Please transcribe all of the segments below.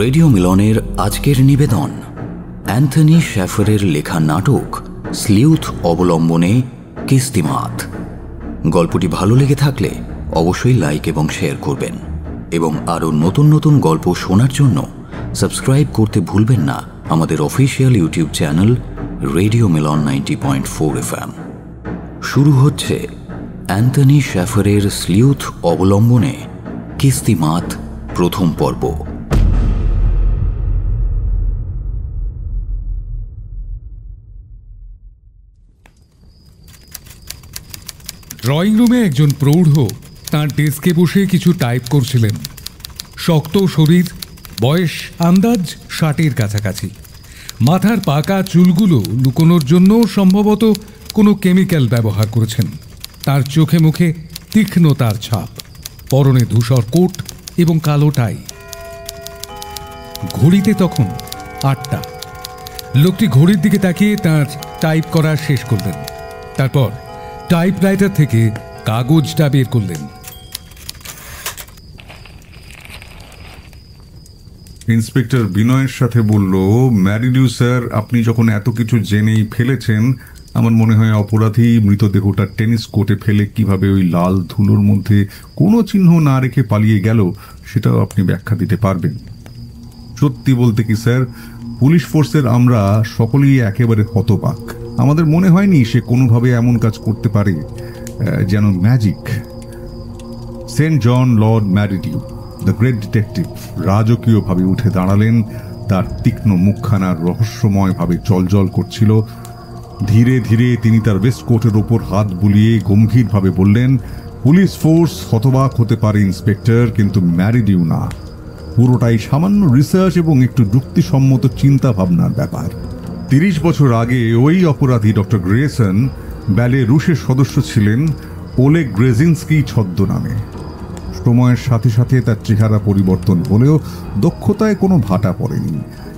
Radio মিলনের আজকের নিবেদন অ্যান্থনি শ্যাফারের লেখা নাটক স্লিউথ অবলম্বনে কিস্তিমাত। গল্পটি ভালো লেগে থাকলে অবশ্যই লাইক এবং শেয়ার করবেন এবং আরও নতুন নতুন গল্প শোনার জন্য সাবস্ক্রাইব করতে ভুলবেন না আমাদের অফিসিয়াল ইউটিউব চ্যানেল রেডিও মিলন 90.4 FM। শুরু হচ্ছে অ্যান্থনি শ্যাফারের স্লিউথ অবলম্বনে কিস্তিমাত প্রথম পর্ব। ড্রয়িং রুমে একজন প্রৌঢ় তাঁর ডেস্কে বসে কিছু টাইপ করছিলেন। শক্ত শরীর, বয়স আন্দাজ 60-এর কাছাকাছি। মাথার পাকা চুলগুলো লুকোনোর জন্য সম্ভবত কোনো কেমিক্যাল ব্যবহার করেছেন। তার চোখে মুখে তীক্ষ্ণতার ছাপ, পরনে ধূসর কোট এবং কালো টাই। ঘড়িতে তখন 8টা। লোকটি ঘড়ির দিকে তাকিয়ে তাঁর টাইপ করা শেষ করলেন। তারপর টাইপরাইটার থেকে কাগজটা বের করলেন। ইন্সপেক্টর বিনয়ের সাথে বলল, ম্যারিডিউ স্যার, আপনি যখন এত কিছু জেনেই ফেলেছেন, আমার মনে হয় অপরাধী মৃতদেহটা টেনিস কোর্টে ফেলে কিভাবে ওই লাল ধুলোর মধ্যে কোনো চিহ্ন না রেখে পালিয়ে গেল সেটাও আপনি ব্যাখ্যা দিতে পারবেন। সত্যি বলতে কি স্যার, পুলিশ ফোর্সের আমরা সকলেই একেবারে হতবাক। আমাদের মনে হয়নি সে কোনোভাবে এমন কাজ করতে পারে, যেন magic. Saint John lord Merridew, the great detective, রাজকীয়ভাবে উঠে দাঁড়ালেন। তার তীক্ষ্ণ মুখখানা রহস্যময়ভাবে জলজল করছিল। ধীরে ধীরে তিনি তার ওয়েস্টকোটের ওপর হাত বুলিয়ে গম্ভীরভাবে বললেন, পুলিশ ফোর্স হতবাক হতে পারে ইন্সপেক্টর, কিন্তু ম্যারিডিউ না। পুরোটাই সামান্য রিসার্চ এবং একটু যুক্তিসম্মত চিন্তা ভাবনার ব্যাপার। 30 বছর আগে ওই অপরাধী ডক্টর গ্রেসন ব্যালে রুশের সদস্য ছিলেন ওলেগ গ্রেজিনস্কি ছদ্মনামে। সময়ের সাথে সাথে তার চেহারা পরিবর্তন হলেও দক্ষতায় কোনো ভাটা পড়েনি।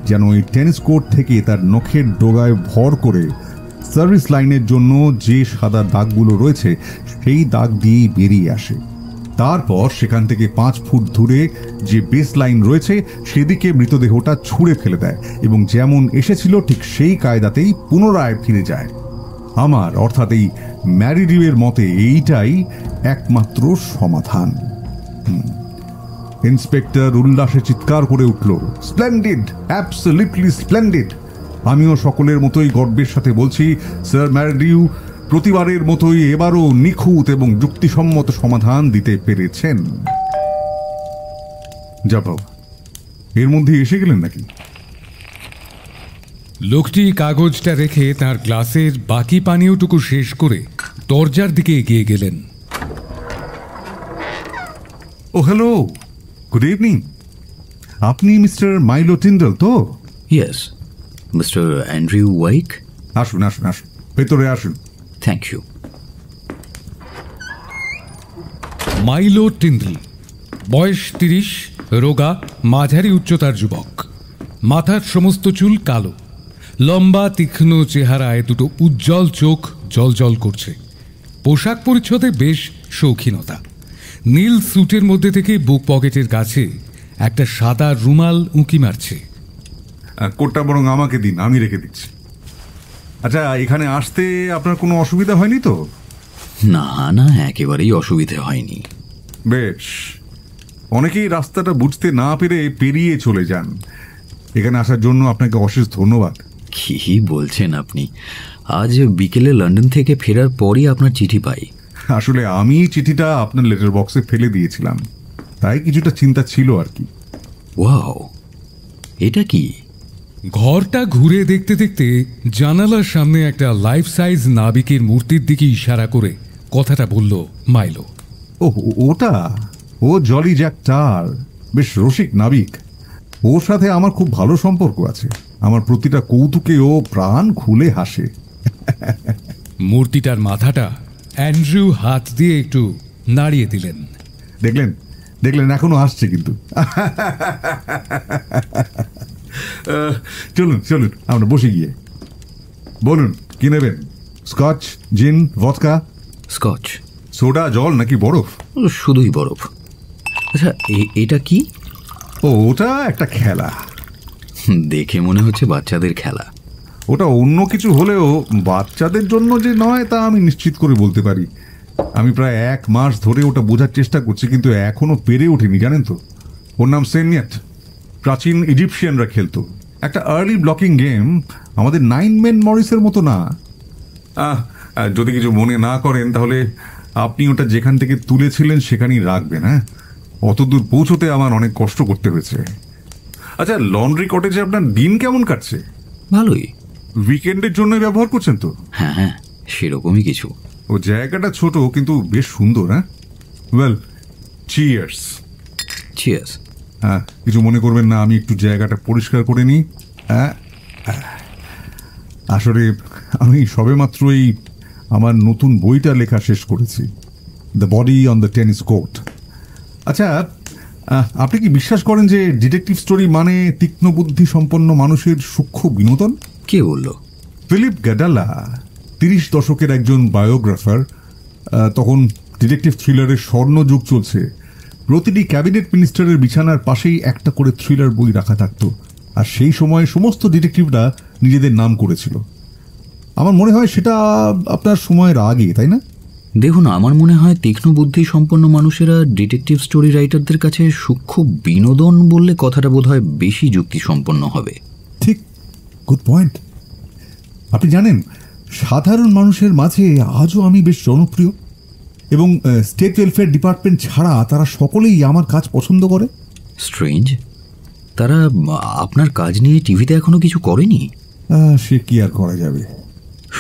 যেন ওই টেনিস কোর্ট থেকে তার নখের ডোগায় ভর করে সার্ভিস লাইনের জন্য যে সাদা দাগগুলো রয়েছে সেই দাগ দিয়েই বেরিয়ে আসে। তারপর সেখান থেকে 5 ফুট দূরে যে বেস লাইন রয়েছে সেদিকে মৃতদেহটা ছুঁড়ে ফেলে দেয় এবং যেমন এসেছিল ঠিক সেই কায়দাতেই পুনরায় ফিরে যায়। আমার অর্থাৎ এই ম্যারিডিউয়ের মতে এইটাই একমাত্র সমাধান। ইন্সপেক্টর উল্লাসে চিৎকার করে উঠল, স্প্লেন্ডিড, অ্যাবসলিউটলি স্প্লেন্ডিড। আমিও সকলের মতোই গর্বের সাথে বলছি, স্যার ম্যারিডিউ প্রতিবারের মতোই এবারও নিখুঁত এবং যুক্তিসম্মত সমাধান দিতে পেরেছেন। যা বাবু, এর মধ্যে এসে গেলেন নাকি? লোকটি কাগজটা রেখে তার গ্লাসের বাকি পানীয়টুকু শেষ করে দরজার দিকে এগিয়ে গেলেন। Oh hello, good evening. আপনি মিস্টার মাইলো টিন্ডল তো? Yes, mister Andrew Wyke. আসুন আসুন আসুন, ভেতরে আসুন। Thank you. মাইলো টিন্ডল, বয়স 30, রোগা, মাঝারি উচ্চতার যুবক। মাথার সমস্ত চুল কালো, লম্বা তীক্ষ্ণ চেহারায় দুটো উজ্জ্বল চোখ জলজল করছে। পোশাক পরিচ্ছদে বেশ শৌখিনতা। নীল স্যুটের মধ্যে থেকে বুক পকেটের কাছে একটা সাদা রুমাল উঁকি মারছে। কোটটা বরং আমাকে দিন, আমি রেখে দিচ্ছি। আচ্ছা, এখানে আসতে আপনার কোনো অসুবিধা হয়নি তো? না না, একেবারেই অসুবিধে হয়নি। বেশ, অনেকেই রাস্তাটা বুঝতে না পেরে পেরিয়ে চলে যান। এখানে আসার জন্য আপনাকে অশেষ ধন্যবাদ। কি বলছেন আপনি? আজ বিকেলে লন্ডন থেকে ফেরার পরই আপনার চিঠি পাই। আসলে আমি চিঠিটা আপনার লেটার বক্সে ফেলে দিয়েছিলাম, তাই কিছুটা চিন্তা ছিল আর কি। ওয়াও, এটা কি? ঘরটা ঘুরে দেখতে দেখতে জানালার সামনে একটা লাইফ সাইজ নাবিকের মূর্তির দিকে ইশারা করে কথাটা বলল মাইলো। ও, ওটা ও জলি জ্যাক টার, বেশ রসিক নাবিক। ওর সাথে আমার খুব ভালো সম্পর্ক আছে। আমার প্রতিটা কৌতুকে ও প্রাণ খুলে হাসে। মূর্তিটার মাথাটা অ্যান্ড্রু হাত দিয়ে একটু নাড়িয়ে দিলেন। দেখলেন দেখলেন, এখনো আসছে কিন্তু। চলুন চলুন, আমরা বসে গিয়ে বলুন কি নেবেন? স্কচ, জিন, ভদকা? স্কচ। সোডা, জল নাকি বরফ? শুধুই বরফ। আচ্ছা, এটা কি? ও, ওটা একটা খেলা। দেখে মনে হচ্ছে বাচ্চাদের খেলা। ওটা অন্য কিছু হলেও বাচ্চাদের জন্য যে নয় তা আমি নিশ্চিত করে বলতে পারি। আমি প্রায় 1 মাস ধরে ওটা বোঝার চেষ্টা করছি, কিন্তু এখনো পেরে ওঠেনি, জানেন তো। ওর নাম সেনিয়াত। প্রাচীন ইজিপশিয়ানরা খেলতো। একটা আর্লি ব্লকিং গেম, আমাদের 9 মেন মরিসের মতো না। যদি কিছু মনে না করেন তাহলে আপনি ওটা যেখান থেকে তুলেছিলেন সেখানেই রাখবেন। হ্যাঁ, অত দূর পৌঁছতে আমার অনেক কষ্ট করতে হয়েছে। আচ্ছা, লন্ড্রি কটেজে আপনার দিন কেমন কাটছে? ভালোই। উইকেন্ডের জন্য ব্যবহার করছেন তো? হ্যাঁ হ্যাঁ, সেরকমই কিছু। ও জায়গাটা ছোট কিন্তু বেশ সুন্দর। হ্যাঁ, ওয়েল, চিয়ার্স। চিয়ার্স। হ্যাঁ, কিছু মনে করবেন না, আমি একটু জায়গাটা পরিষ্কার করে নিই। হ্যাঁ, আসলে আমি সবেমাত্রই আমার নতুন বইটা লেখা শেষ করেছি, the body on the tennis court. আচ্ছা, আপনি কি বিশ্বাস করেন যে ডিটেকটিভ স্টোরি মানে তীক্ষ্ণ বুদ্ধি সম্পন্ন মানুষের সূক্ষ্ম বিনোদন? কে বলল? ফিলিপ গ্যাডালা 30 দশকের একজন বায়োগ্রাফার। তখন ডিটেকটিভ থ্রিলারের স্বর্ণযুগ চলছে। প্রতিটি ক্যাবিনেট মিনিস্টারের বিছানার পাশেই একটা করে থ্রিলার বই রাখা থাকতো, আর সেই সময় সমস্ত ডিটেকটিভরা নিজেদের নাম করেছিল। আমার মনে হয় সেটা আপনার সময়ের আগে, তাই না? দেখুন, আমার মনে হয় তীক্ষ্ণ বুদ্ধি সম্পন্ন মানুষেরা ডিটেকটিভ স্টোরি রাইটারদের কাছে সূক্ষ্ম বিনোদন বললে কথাটা বোধহয় বেশি যুক্তিসম্পন্ন হবে। ঠিক, গুড পয়েন্ট। আপনি জানেন, সাধারণ মানুষের মাঝে আজও আমি বেশ জনপ্রিয়, এবং স্টেট ওয়েলফেয়ার ডিপার্টমেন্ট ছাড়া তারা সকলেই আমার কাজ পছন্দ করে। স্ট্রেঞ্জ। তারা আপনার কাজ নিয়ে টিভিতে এখনো কিছু করেনি? সে কি আর করা যাবে।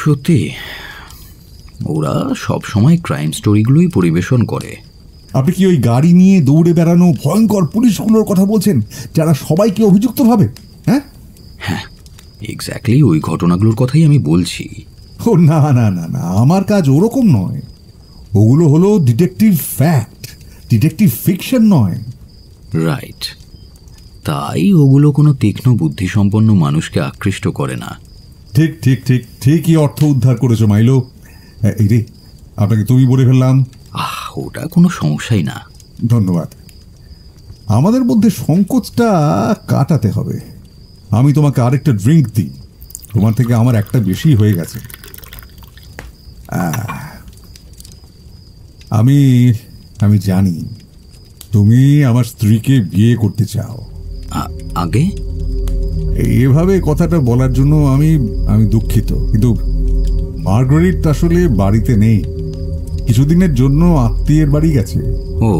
সত্যি, ওরা সব সময় ক্রাইম স্টোরিগুলোই পরিবেশন করে। আপনি কি ওই গাড়ি নিয়ে দৌড়ে বেড়ানো ভয়ঙ্কর পুলিশগুলোর কথা বলছেন, যারা সবাইকে অভিযুক্ত ভাবে? হ্যাঁ হ্যাঁ, এক্স্যাক্টলি ওই ঘটনাগুলোর কথাই আমি বলছি। ও না না না না, আমার কাজ ওরকম নয়। ওগুলো হলো ডিটেকটিভ ফ্যাক্ট, ডিটেকটিভ ফিকশন নয়। রাইট, তাই ওগুলো কোনো তীক্ষ্ণ বুদ্ধিসম্পন্ন মানুষকে আকৃষ্ট করে না। ঠিক ঠিক ঠিক, ঠিকই অর্থ উদ্ধার করেছো মাইলো। এই রে, আপনাকে তুমি বলে ফেললাম। ওটা কোনো সমস্যাই না। ধন্যবাদ। আমাদের মধ্যে সংকোচটা কাটাতে হবে। আমি তোমাকে আরেকটা ড্রিঙ্ক দিই, তোমার থেকে আমার একটা বেশি হয়ে গেছে। আমি আমি জানি তুমি আমার স্ত্রীকে বিয়ে করতে চাও। আগে এভাবে কথাটা বলার জন্য আমি আমি দুঃখিত, কিন্তু মার্গারেট আসলে বাড়িতে নেই, কিছুদিনের জন্য আত্মীয়ের বাড়ি গেছে। ও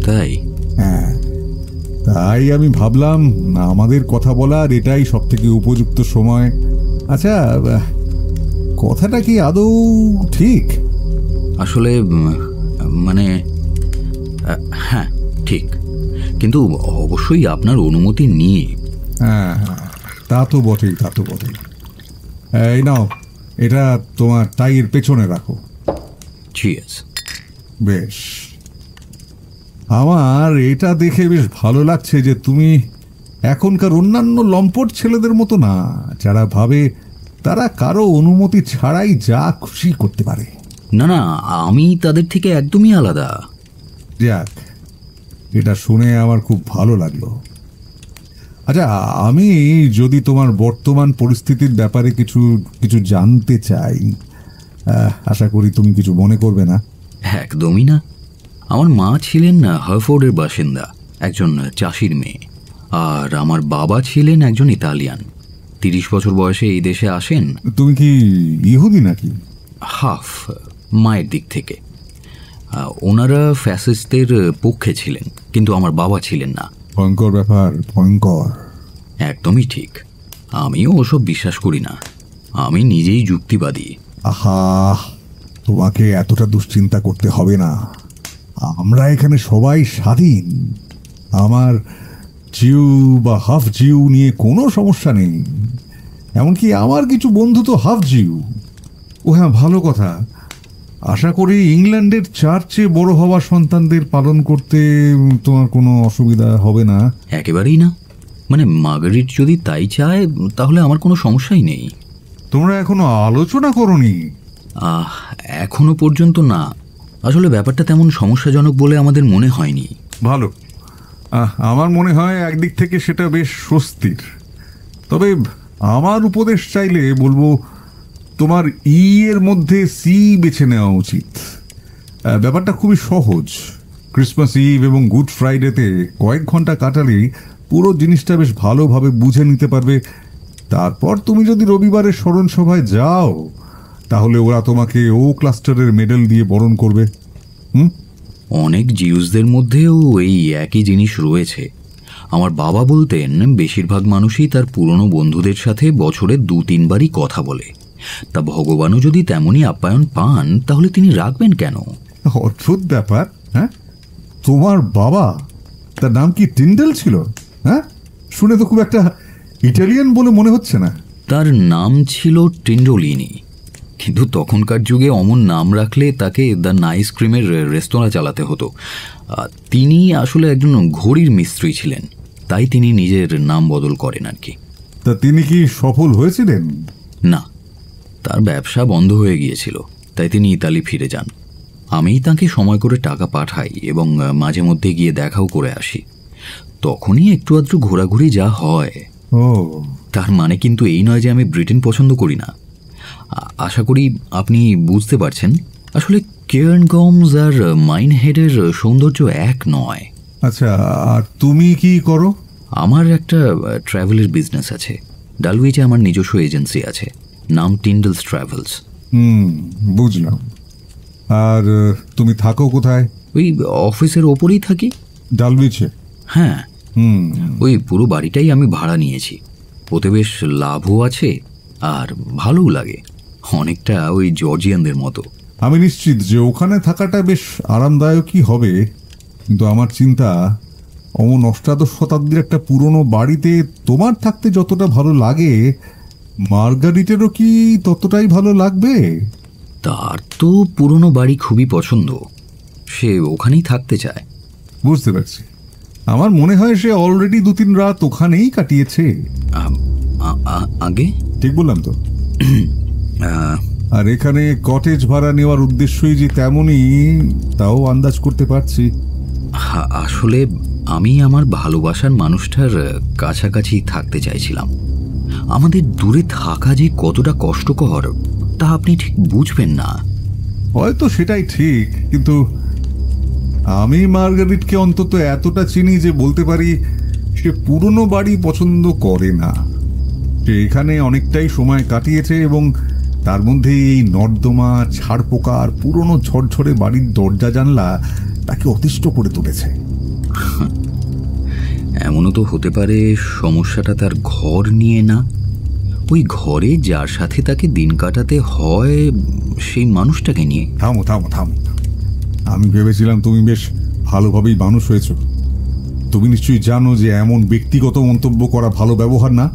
তাই? হ্যাঁ, তাই আমি ভাবলাম আমাদের কথা বলার এটাই সব থেকে উপযুক্ত সময়। আচ্ছা, কথাটা কি আদৌ ঠিক? আসলে মানে হ্যাঁ ঠিক, কিন্তু অবশ্যই আপনার অনুমতি নিয়ে। হ্যাঁ, তা তো বটেই, তা তো বটেই। এই নাও, এটা তোমার টাইয়ের পেছনে রাখো। চিয়ার্স। বেশ, আমার এটা দেখে বেশ ভালো লাগছে যে তুমি এখনকার অন্যান্য লম্পট ছেলেদের মতো না, যারা ভাবে তারা কারো অনুমতি ছাড়াই যা খুশি করতে পারে। না না, আমি তাদের থেকে একদমই আলাদা। যাক, এটা শুনে আমার খুব ভালো লাগলো। আচ্ছা, আমি যদি তোমার বর্তমান পরিস্থিতির ব্যাপারে কিছু কিছু জানতে চাই, আশা করি তুমি কিছু মনে করবে না। একদমই না। আমার মা ছিলেন হারফোর্ডের বাসিন্দা, একজন চাষির মেয়ে, আর আমার বাবা ছিলেন একজন ইতালিয়ান। 30 বছর বয়সে এই দেশে আসেন। তুমি কি ইহুদি নাকি? হাফ, মায়ের দিক থেকে। ওনারা ফ্যাসিস্টদের পক্ষে ছিলেন, কিন্তু আমার বাবা ছিলেন না। ভয়ঙ্কর ব্যাপার, ভয়ঙ্কর। একদমই ঠিক, আমিও ওসব বিশ্বাস করি না, আমি নিজেই যুক্তিবাদী। আহা, তোমাকে এতটা দুশ্চিন্তা করতে হবে না, আমরা এখানে সবাই স্বাধীন। আমার জিউ বা হাফ জিউ নিয়ে কোনো সমস্যা নেই, এমনকি আমার কিছু বন্ধু তো হাফ জিউ। ও হ্যাঁ, ভালো কথা, আশা করি ইংল্যান্ডের চার্চে বড় হওয়া সন্তানদের পালন করতে তোমার কোনো অসুবিধা হবে না। একেবারেই না, মানে মার্গারেট যদি তাই চায় তাহলে আমার কোনো সমস্যাই নেই। তোমরা এখনো আলোচনা করোনি? এখনো পর্যন্ত না, আসলে ব্যাপারটা তেমন সমস্যাজনক বলে আমাদের মনে হয়নি। ভালো, আমার মনে হয় একদিক থেকে সেটা বেশ স্বস্তির। তবে আমার উপদেশ চাইলে বলবো তোমার এর মধ্যে সি বেছে নেওয়া উচিত। ব্যাপারটা খুবই সহজ। ক্রিসমাস ইভ এবং গুড ফ্রাইডেতে কয়েক ঘন্টা কাটালেই পুরো জিনিসটা বেশ ভালোভাবে বুঝে নিতে পারবে। তারপর তুমি যদি রবিবারের স্মরণ সভায় যাও তাহলে ওরা তোমাকে ও ক্লাস্টারের মেডেল দিয়ে বরণ করবে। অনেক জিউসদের মধ্যেও এই একই জিনিস রয়েছে। আমার বাবা বলতেন বেশিরভাগ মানুষই তার পুরনো বন্ধুদের সাথে বছরে 2-3 বারই কথা বলে। তা ভগবানও যদি তেমনই আপ্যায়ন পান তাহলে তিনি রাখবেন কেন? অদ্ভুত ব্যাপার। হ্যাঁ, তোমার বাবা, তার নাম কি টিন্ডেল ছিল? হ্যাঁ, শুনে তো খুব একটা ইটালিয়ান বলে মনে হচ্ছে না। তার নাম ছিল টিন্ডোলিনি, কিন্তু তখনকার যুগে অমন নাম রাখলে তাকে দ্য নাইস ক্রিমের রেস্তোরাঁ চালাতে হতো। তিনি আসলে একজন ঘড়ির মিস্ত্রি ছিলেন, তাই তিনি নিজের নাম বদল করেন আর কি। তা তিনি কি সফল হয়েছিলেন? না, তার ব্যবসা বন্ধ হয়ে গিয়েছিল, তাই তিনি ইতালি ফিরে যান। আমিই তাকে সময় করে টাকা পাঠাই এবং মাঝে মধ্যে গিয়ে দেখাও করে আসি। তখনই একটু আধটু ঘোরাঘুরি যা হয়। ও, তার মানে কিন্তু এই নয় যে আমি ব্রিটেন পছন্দ করি না। আশা করি আপনি বুঝতে পারছেন। আসলে কেয়ার্নগমস আর মাইনহেডের সৌন্দর্য এক নয়। আচ্ছা, আর তুমি কি করো? আমার একটা ট্রাভেলের বিজনেস আছে। ডালউইচে আমার নিজস্ব এজেন্সি আছে, নাম টিন্ডলস ট্রাভেলস। বুঝলাম। আর তুমি থাকো কোথায়? ওই অফিসের ওপরেই থাকি, ডালউইচে। হ্যাঁ, ওই পুরো বাড়িটাই আমি ভাড়া নিয়েছি। ওতে বেশ লাভও আছে আর ভালোও লাগে, অনেকটা ওই জর্জিয়ানদের মতো। আমি নিশ্চিত যে ওখানে থাকাটা বেশ আরামদায়কই হবে, কিন্তু আমার চিন্তা অমন অষ্টাদশ শতাব্দীর একটা পুরনো বাড়িতে তোমার থাকতে যতটা ভালো লাগে মার্গারিটেরও কি ততটাই ভালো লাগবে? তার তো পুরনো বাড়ি খুবই পছন্দ, সে ওখানেই থাকতে চায়। বুঝতে পারছি। আমার মনে হয় সে অলরেডি 2-3 রাত ওখানেই কাটিয়েছে। আগে ঠিক বললাম তো? আর এখানে কটেজ ভাড়া নেওয়ার উদ্দেশ্যই যে তেমনই, তাও আন্দাজ করতে পারছি। আসলে আমি আমার ভালোবাসার মানুষটার কাছাকাছি থাকতে চাইছিলাম। আমাদের দূরে থাকা যে কতটা কষ্টকর তা আপনি ঠিক বুঝবেন না। হয়তো সেটাই ঠিক, কিন্তু আমি মার্গারিটকে অন্তত এতটা চিনি যে বলতে পারি সে পুরনো বাড়ি পছন্দ করে না। সে এখানে অনেকটাই সময় কাটিয়েছে এবং তার মধ্যে এই নর্দমা, ছাড়পোকা আর পুরনো ঝরঝরে বাড়ির দরজা জানলা তাকে অতিষ্ঠ করে তুলেছে। এমনও তো হতে পারে সমস্যাটা তার ঘর নিয়ে না, ওই ঘরে যার সাথে তাকে দিন কাটাতে হয় সেই মানুষটাকে নিয়ে। থামো থামো থামো, আমি ভেবেছিলাম তুমি বেশ ভালোভাবেই মানুষ হয়েছ। তুমি নিশ্চয়ই জানো যে এমন ব্যক্তিগত মন্তব্য করা ভালো ব্যবহার না।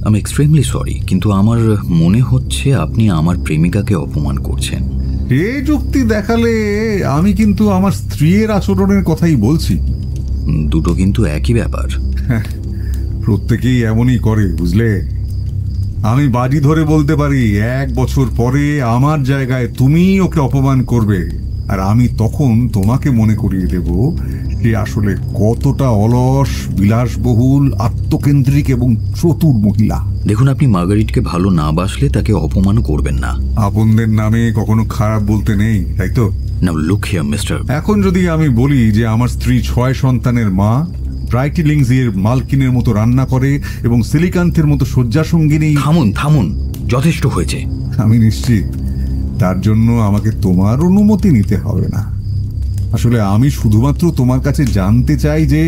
আমি এক্সট্রিমলি সরি, কিন্তু আমার মনে হচ্ছে আপনি আমার প্রেমিকাকে অপমান করছেন। এই যুক্তি দেখালে আমি কিন্তু আমার স্ত্রীর আচরণের কথাই বলছি। দুটো কিন্তু একই ব্যাপার। প্রত্যেকেই এমনই করে, বুঝলে। আমি বাজি ধরে বলতে পারি 1 বছর পরে আমার জায়গায় তুমি ওকে অপমান করবে, আর আমি তখন তোমাকে মনে করিয়ে দেব সে আসলে কতটা অলস, বিলাসবহুল, আত্মকেন্দ্রিক এবং চতুর মহিলা। দেখুন, আপনি মার্গারিটকে ভালো না বাসলে তাকে অপমান করবেন না। আপনদের নামে কখনো খারাপ বলতে নেই, তাই তো? নাও লুক হিয়ার মিস্টার। এখন যদি আমি বলি যে আমার স্ত্রী 6 সন্তানের মা, ব্রাইটিলিংসের মালকিনের মতো রান্না করে এবং সিলিকান্থের মতো শয্যা সঙ্গিনী। থামুন থামুন, যথেষ্ট হয়েছে। আমি নিশ্চিত তার জন্য আমাকে তোমার অনুমতি নিতে হবে না। আসলে আমি শুধুমাত্র তোমার কাছে জানতে চাই যে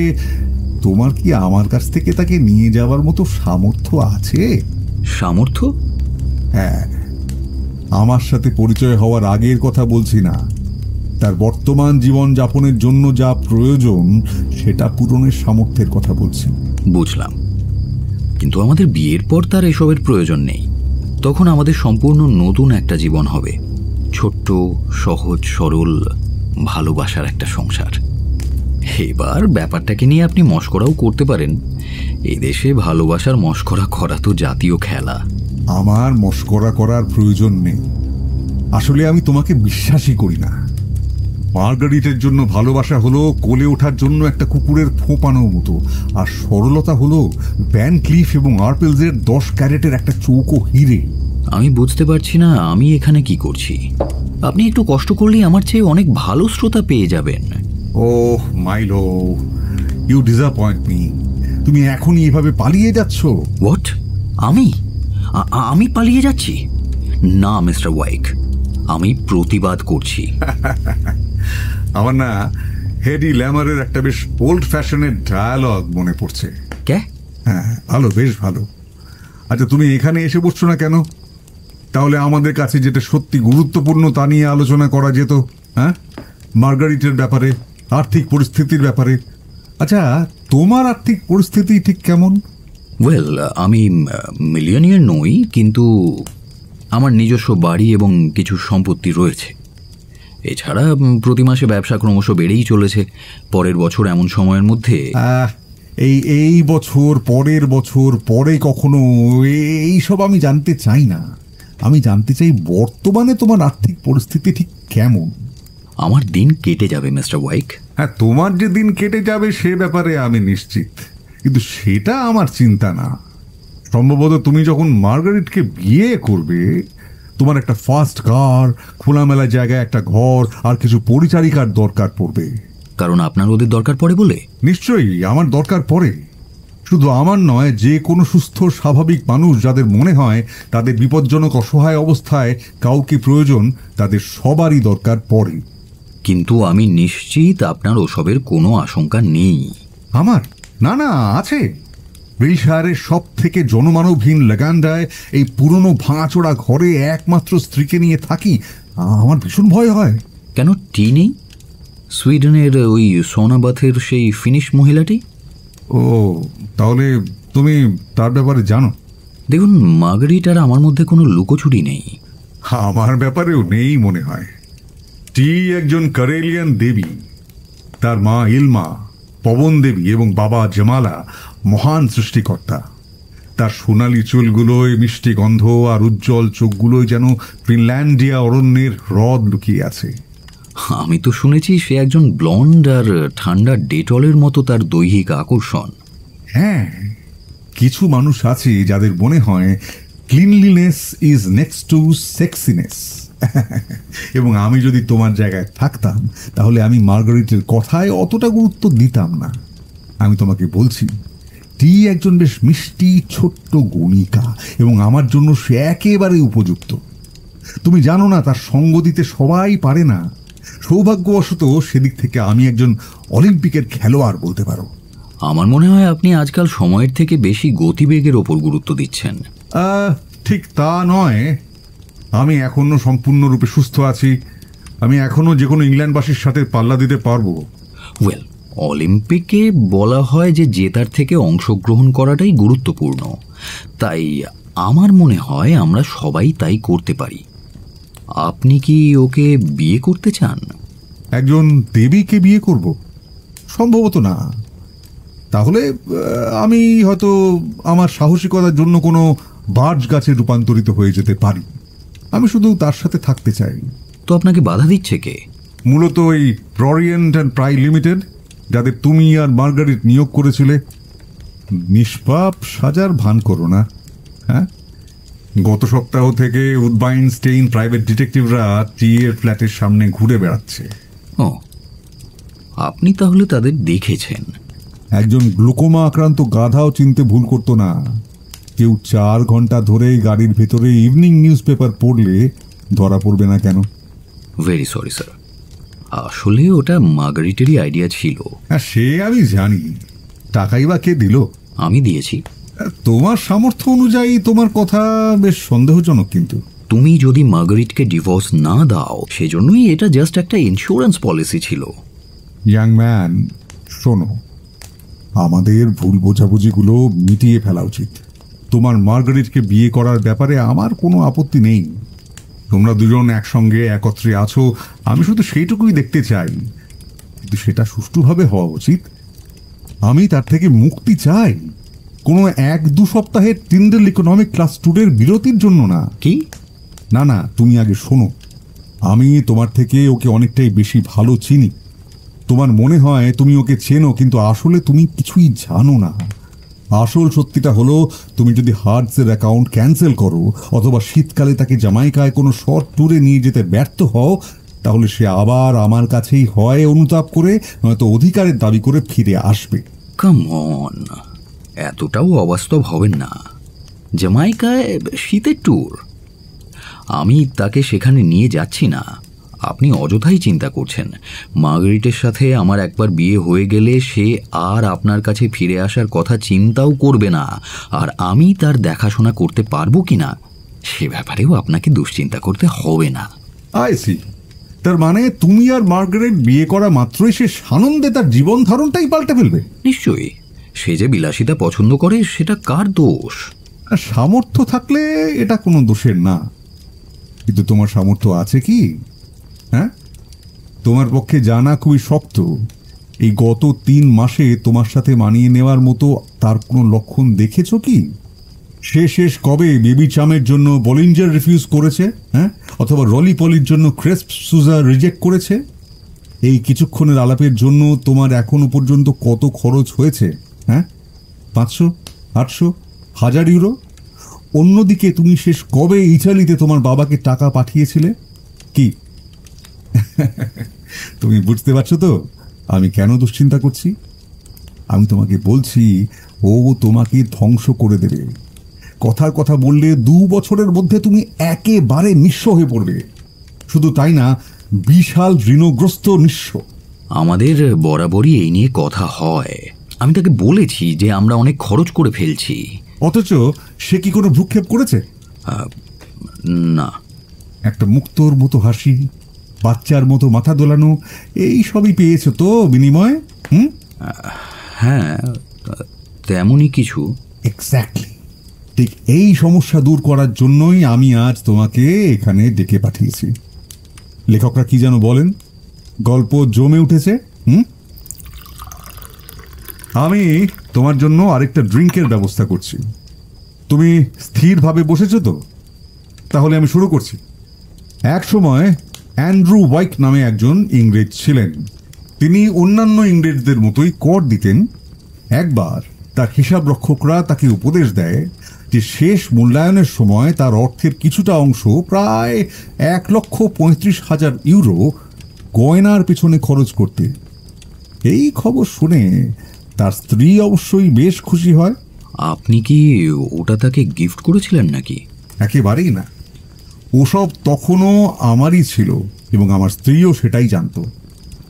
তোমার কি আমার কাছ থেকে তাকে নিয়ে যাওয়ার মতো সামর্থ্য আছে? সামর্থ্য? হ্যাঁ, আমার সাথে পরিচয় হওয়ার আগের কথা বলছি না। তার বর্তমান জীবন যাপনের জন্য যা প্রয়োজন সেটা পূরণের সামর্থ্যের কথা বলছি। বুঝলাম, কিন্তু আমাদের বিয়ের পর তার এসবের প্রয়োজন নেই। তখন আমাদের সম্পূর্ণ নতুন একটা জীবন হবে, ছোট্ট, সহজ সরল, ভালোবাসার একটা সংসার। এবার ব্যাপারটাকে নিয়ে আপনি মশকরাও করতে পারেন। এই দেশে ভালোবাসার মশকরা করা তো জাতীয় খেলা। আমার মশকরা করার প্রয়োজন নেই। আসলে আমি তোমাকে বিশ্বাসই করি না। মার্গারিটের জন্য ভালোবাসা হলো কোলে ওঠার জন্য একটা কুকুরের ফোঁপানোর মতো, আর সরলতা হলো ভ্যান ক্লিফ এবং আর্পেলসের 10 ক্যারেটের একটা চৌকো হিরে। আমি বুঝতে পারছি না আমি এখানে কি করছি। আপনি একটু কষ্ট করলেই আমার চেয়ে অনেক ভালো শ্রোতা পেয়ে যাবেন। ওহ মাইলো, ইউ ডিসঅ্যাপয়েন্ট মি। তুমি এখনই এভাবে পালিয়ে যাচ্ছ? হোয়াট? আমি পালিয়ে যাচ্ছি? না মিস্টার ওয়াইক, আমি প্রতিবাদ করছি। আমার না হেডি ল্যামারের একটা বেশ ওল্ড ফ্যাশনের ডায়ালগ মনে পড়ছে। কে? হ্যাঁ, ভালো, বেশ ভালো। আচ্ছা, তুমি এখানে এসে বসছো না কেন? তাহলে আমাদের কাছে যেটা সত্যি গুরুত্বপূর্ণ তা নিয়ে আলোচনা করা যেত। হ্যাঁ, মার্গারিটের ব্যাপারে, আর্থিক পরিস্থিতির ব্যাপারে। আচ্ছা, তোমার আর্থিক পরিস্থিতি ঠিক কেমন? ওয়েল, আমি মিলিয়নিয়ার নই, কিন্তু আমার নিজস্ব বাড়ি এবং কিছু সম্পত্তি রয়েছে। এছাড়া প্রতি মাসে ব্যবসা ক্রমশ বেড়েই চলেছে। পরের বছর এমন সময়ের মধ্যে এই বছর, পরের বছর, পরে কখনো, এইসব আমি জানতে চাই না। আমি জানতে চাই বর্তমানে তোমার আর্থিক পরিস্থিতি ঠিক কেমন। আমার দিন কেটে যাবে মিস্টার ওয়াইক। হ্যাঁ, তোমার যে দিন কেটে যাবে সে ব্যাপারে আমি নিশ্চিত, কিন্তু সেটা আমার চিন্তা না। সম্ভবত তুমি যখন মার্গারিটকে বিয়ে করবে, তোমার একটা ফার্স্ট কার, খোলামেলা জায়গায় একটা ঘর আর কিছু পরিচারিকার দরকার পড়বে। কারণ আপনার ওদের দরকার পড়ে বলে? নিশ্চয়ই আমার দরকার পড়ে। শুধু আমার নয়, যে কোনো সুস্থ স্বাভাবিক মানুষ যাদের মনে হয় তাদের বিপজ্জনক অসহায় অবস্থায় কাউকে প্রয়োজন, তাদের সবারই দরকার পড়ে। কিন্তু আমি নিশ্চিত আপনার ওসবের কোনো আশঙ্কা নেই। আমার? না না, আছে। উইলশায়ারের সব থেকে জনমানবহীন লেগান্ডায় এই পুরনো ভাঙাচোরা ঘরে একমাত্র স্ত্রীকে নিয়ে থাকি। আমার ভীষণ ভয় হয়। কেন, টি নেই? সুইডেনের ওই সোনাবাথের সেই ফিনিশ মহিলাটি? ও, তাহলে তুমি তার ব্যাপারে জানো? দেখুন, মার্গারিট আর আমার মধ্যে কোনো লুকোচুরি নেই। আমার ব্যাপারেও নেই মনে হয়। টি একজন কারেলিয়ান দেবী। তার মা ইলমা পবন দেবী এবং বাবা জামালা মহান সৃষ্টিকর্তা। তার সোনালি চুলগুলোয় মিষ্টি গন্ধ আর উজ্জ্বল চোখগুলোয় যেন ফিনল্যান্ডিয়া অরণ্যের হ্রদ লুকিয়ে আছে। আমি তো শুনেছি সে একজন ব্লন্ড আর ঠান্ডা ডেটলের মতো তার দৈহিক আকর্ষণ। হ্যাঁ, কিছু মানুষ আছে যাদের মনে হয় ক্লিনলিনেস ইজ নেক্সট টু সেক্সিনেস। এবং আমি যদি তোমার জায়গায় থাকতাম, তাহলে আমি মার্গারিটের কথায় অতটা গুরুত্ব দিতাম না। আমি তোমাকে বলছি, টি একজন বেশ মিষ্টি ছোট্ট গণিকা এবং আমার জন্য সে একেবারে উপযুক্ত। তুমি জানো না, তার সঙ্গ দিতে সবাই পারে না। সৌভাগ্যবশত সেদিক থেকে আমি একজন অলিম্পিকের খেলোয়াড় বলতে পারো। আমার মনে হয় আপনি আজকাল সময়ের থেকে বেশি গতিবেগের ওপর গুরুত্ব দিচ্ছেন। ঠিক তা নয়। আমি এখনো সম্পূর্ণরূপে সুস্থ আছি। আমি এখনো যে কোনো ইংল্যান্ডবাসীর সাথে পাল্লা দিতে পারবো। ওয়েল, অলিম্পিকে বলা হয় যে জেতার থেকে অংশগ্রহণ করাটাই গুরুত্বপূর্ণ। তাই আমার মনে হয় আমরা সবাই তাই করতে পারি। আপনি কি ওকে বিয়ে করতে চান? একজন দেবীকে বিয়ে করব? সম্ভবত না। তাহলে আমি হয়তো আমার সাহসিকতার জন্য কোনো বার্জ গাছে রূপান্তরিত হয়ে যেতে পারি। আমি শুধু তার সাথে থাকতে চাই। তো আপনাকে বাধা দিচ্ছে কে? মূলত এই প্ররিয়েন্ট অ্যান্ড প্রাই লিমিটেড, যাদের তুমি আর মার্গারিট নিয়োগ করেছিলে। নিষ্পাপ সাজার ভান করো না। হ্যাঁ, গত সপ্তাহ থেকে উডবাইনস্টেইন প্রাইভেট ডিটেকটিভরা টি এর ফ্ল্যাটের সামনে ঘুরে বেড়াচ্ছে। ও, আপনি তাহলে তাদের দেখেছেন? একজন গ্লুকোমা আক্রান্ত গাধাও চিনতে ভুল করতো না। কেউ 4 ঘন্টা ধরে গাড়ির ভেতরে ইভিনিং নিউজ পেপার পড়লে ধরা পড়বে না কেন? ভেরি সরি স্যার, আসলে ওটা মার্গারিটেরই আইডিয়া ছিল। হ্যাঁ, সে আমি জানি। টাকাই বা কে দিল? আমি দিয়েছি। তোমার সামর্থ্য অনুযায়ী তোমার কথা বেশ সন্দেহজনক। কিন্তু তুমি যদি মার্গারিটকে ডিভোর্স না দাও, সেজন্যই এটা জাস্ট একটা ইন্স্যুরেন্স পলিসি ছিল। ইয়াং ম্যান, শোনো, আমাদের ভুল বোঝাবুঝিগুলো মিটিয়ে ফেলা উচিত। তোমার মার্গারিটকে বিয়ে করার ব্যাপারে আমার কোনো আপত্তি নেই। তোমরা দুজন একসঙ্গে একত্রে আছো, আমি শুধু সেইটুকুই দেখতে চাই। কিন্তু সেটা সুষ্ঠুভাবে হওয়া উচিত। আমি তার থেকে মুক্তি চাই, কোনো 1-2 সপ্তাহের টিন্ডেল ইকোনমিক ক্লাস ট্যুরের বিরতির জন্য না। কি? না না, তুমি আগে শোনো। আমি তোমার থেকে ওকে অনেকটাই বেশি ভালো চিনি। তোমার মনে হয় তুমি ওকে চেনো, কিন্তু আসলে তুমি কিছুই জানো না। আসল সত্যিটা হলো, তুমি যদি হার্টসের অ্যাকাউন্ট ক্যান্সেল করো অথবা শীতকালে তাকে জামাইকায় কোনো শর্ট ট্যুরে নিয়ে যেতে ব্যর্থ হও, তাহলে সে আবার আমার কাছেই হয় অনুতাপ করে, নয়তো অধিকারের দাবি করে ফিরে আসবে। কাম অন, এতটাও অবাস্তব হবেন না। জামাইকায় শীতের ট্যুর? আমি তাকে সেখানে নিয়ে যাচ্ছি না। আপনি অযথাই চিন্তা করছেন। মার্গারেটের সাথে আমার একবার বিয়ে হয়ে গেলে সে আর আপনার কাছে ফিরে আসার কথা চিন্তাও করবে না। আর আমি তার দেখাশোনা করতে পারবো কিনা সে ব্যাপারেও আপনাকে দুশ্চিন্তা করতে হবে না। আইসি, তার মানে তুমি আর মার্গারেট বিয়ে করা মাত্রই সে সানন্দে তার জীবন ধারণটাই পাল্টে ফেলবে? নিশ্চয়ই। সে যে বিলাসিতা পছন্দ করে সেটা কার দোষ? সামর্থ্য থাকলে এটা কোনো দোষের না, কিন্তু তোমার সামর্থ্য আছে কি? হ্যাঁ, তোমার পক্ষে জানা খুবই শক্ত। এই গত 3 মাসে তোমার সাথে মানিয়ে নেওয়ার মতো তার কোনো লক্ষণ দেখেছ কি? শেষ কবে বেবি চামের জন্য বলিঞ্জার রিফিউজ করেছে, হ্যাঁ, অথবা রলি পলির জন্য ক্রেসপ সুজা রিজেক্ট করেছে? এই কিছুক্ষণের আলাপের জন্য তোমার এখনো পর্যন্ত কত খরচ হয়েছে? হ্যাঁ, 500, 800, 1000 ইউরো? অন্যদিকে তুমি শেষ কবে ইটালিতে তোমার বাবাকে টাকা পাঠিয়েছিলে? কি তুমি বুঝতে পারছো তো আমি কেন দুশ্চিন্তা করছি? আমি তোমাকে বলছি, ও তোমাকে ধ্বংস করে দেবে। কথার কথা বললে 2 বছরের মধ্যে তুমি একেবারে নিঃস্ব হয়ে পড়বে। শুধু তাই না, বিশাল ঋণগ্রস্ত নিঃস্ব। আমাদের বরাবরই এই নিয়ে কথা হয়। আমি তাকে বলেছি যে আমরা অনেক খরচ করে ফেলছি। অথচ সে কি কোনো ভ্রুক্ষেপ করেছে? না। একটা মুক্তোর মতো হাসি, বাচ্চার মতো মাথা দোলানো, এই সবই পেয়েছো তো বিনিময়? হ্যাঁ, তেমনই কিছু। এক্স্যাক্টলি। ঠিক এই সমস্যা দূর করার জন্যই আমি আজ তোমাকে এখানে ডেকে পাঠিয়েছি। লেখকরা কি যেন বলেন, গল্প জমে উঠেছে। আমি তোমার জন্য আরেকটা ড্রিঙ্কের ব্যবস্থা করছি। তুমি স্থিরভাবে বসেছো তো? তাহলে আমি শুরু করছি। এক সময় অ্যান্ড্রু ওয়াইক নামে একজন ইংরেজ ছিলেন। তিনি অন্যান্য ইংরেজদের মতোই কর দিতেন। একবার তার হিসাব রক্ষকরা তাকে উপদেশ দেয় যে শেষ মূল্যায়নের সময় তার অর্থের কিছুটা অংশ, প্রায় 1,35,000 ইউরো গয়নার পেছনে খরচ করতে। এই খবর শুনে তার স্ত্রী অবশ্যই বেশ খুশি হয়। আপনি কি ওটা তাকে গিফট করেছিলেন নাকি? একেবারেই না, ওসব তখনও আমারই ছিল এবং আমার স্ত্রীও সেটাই জানত।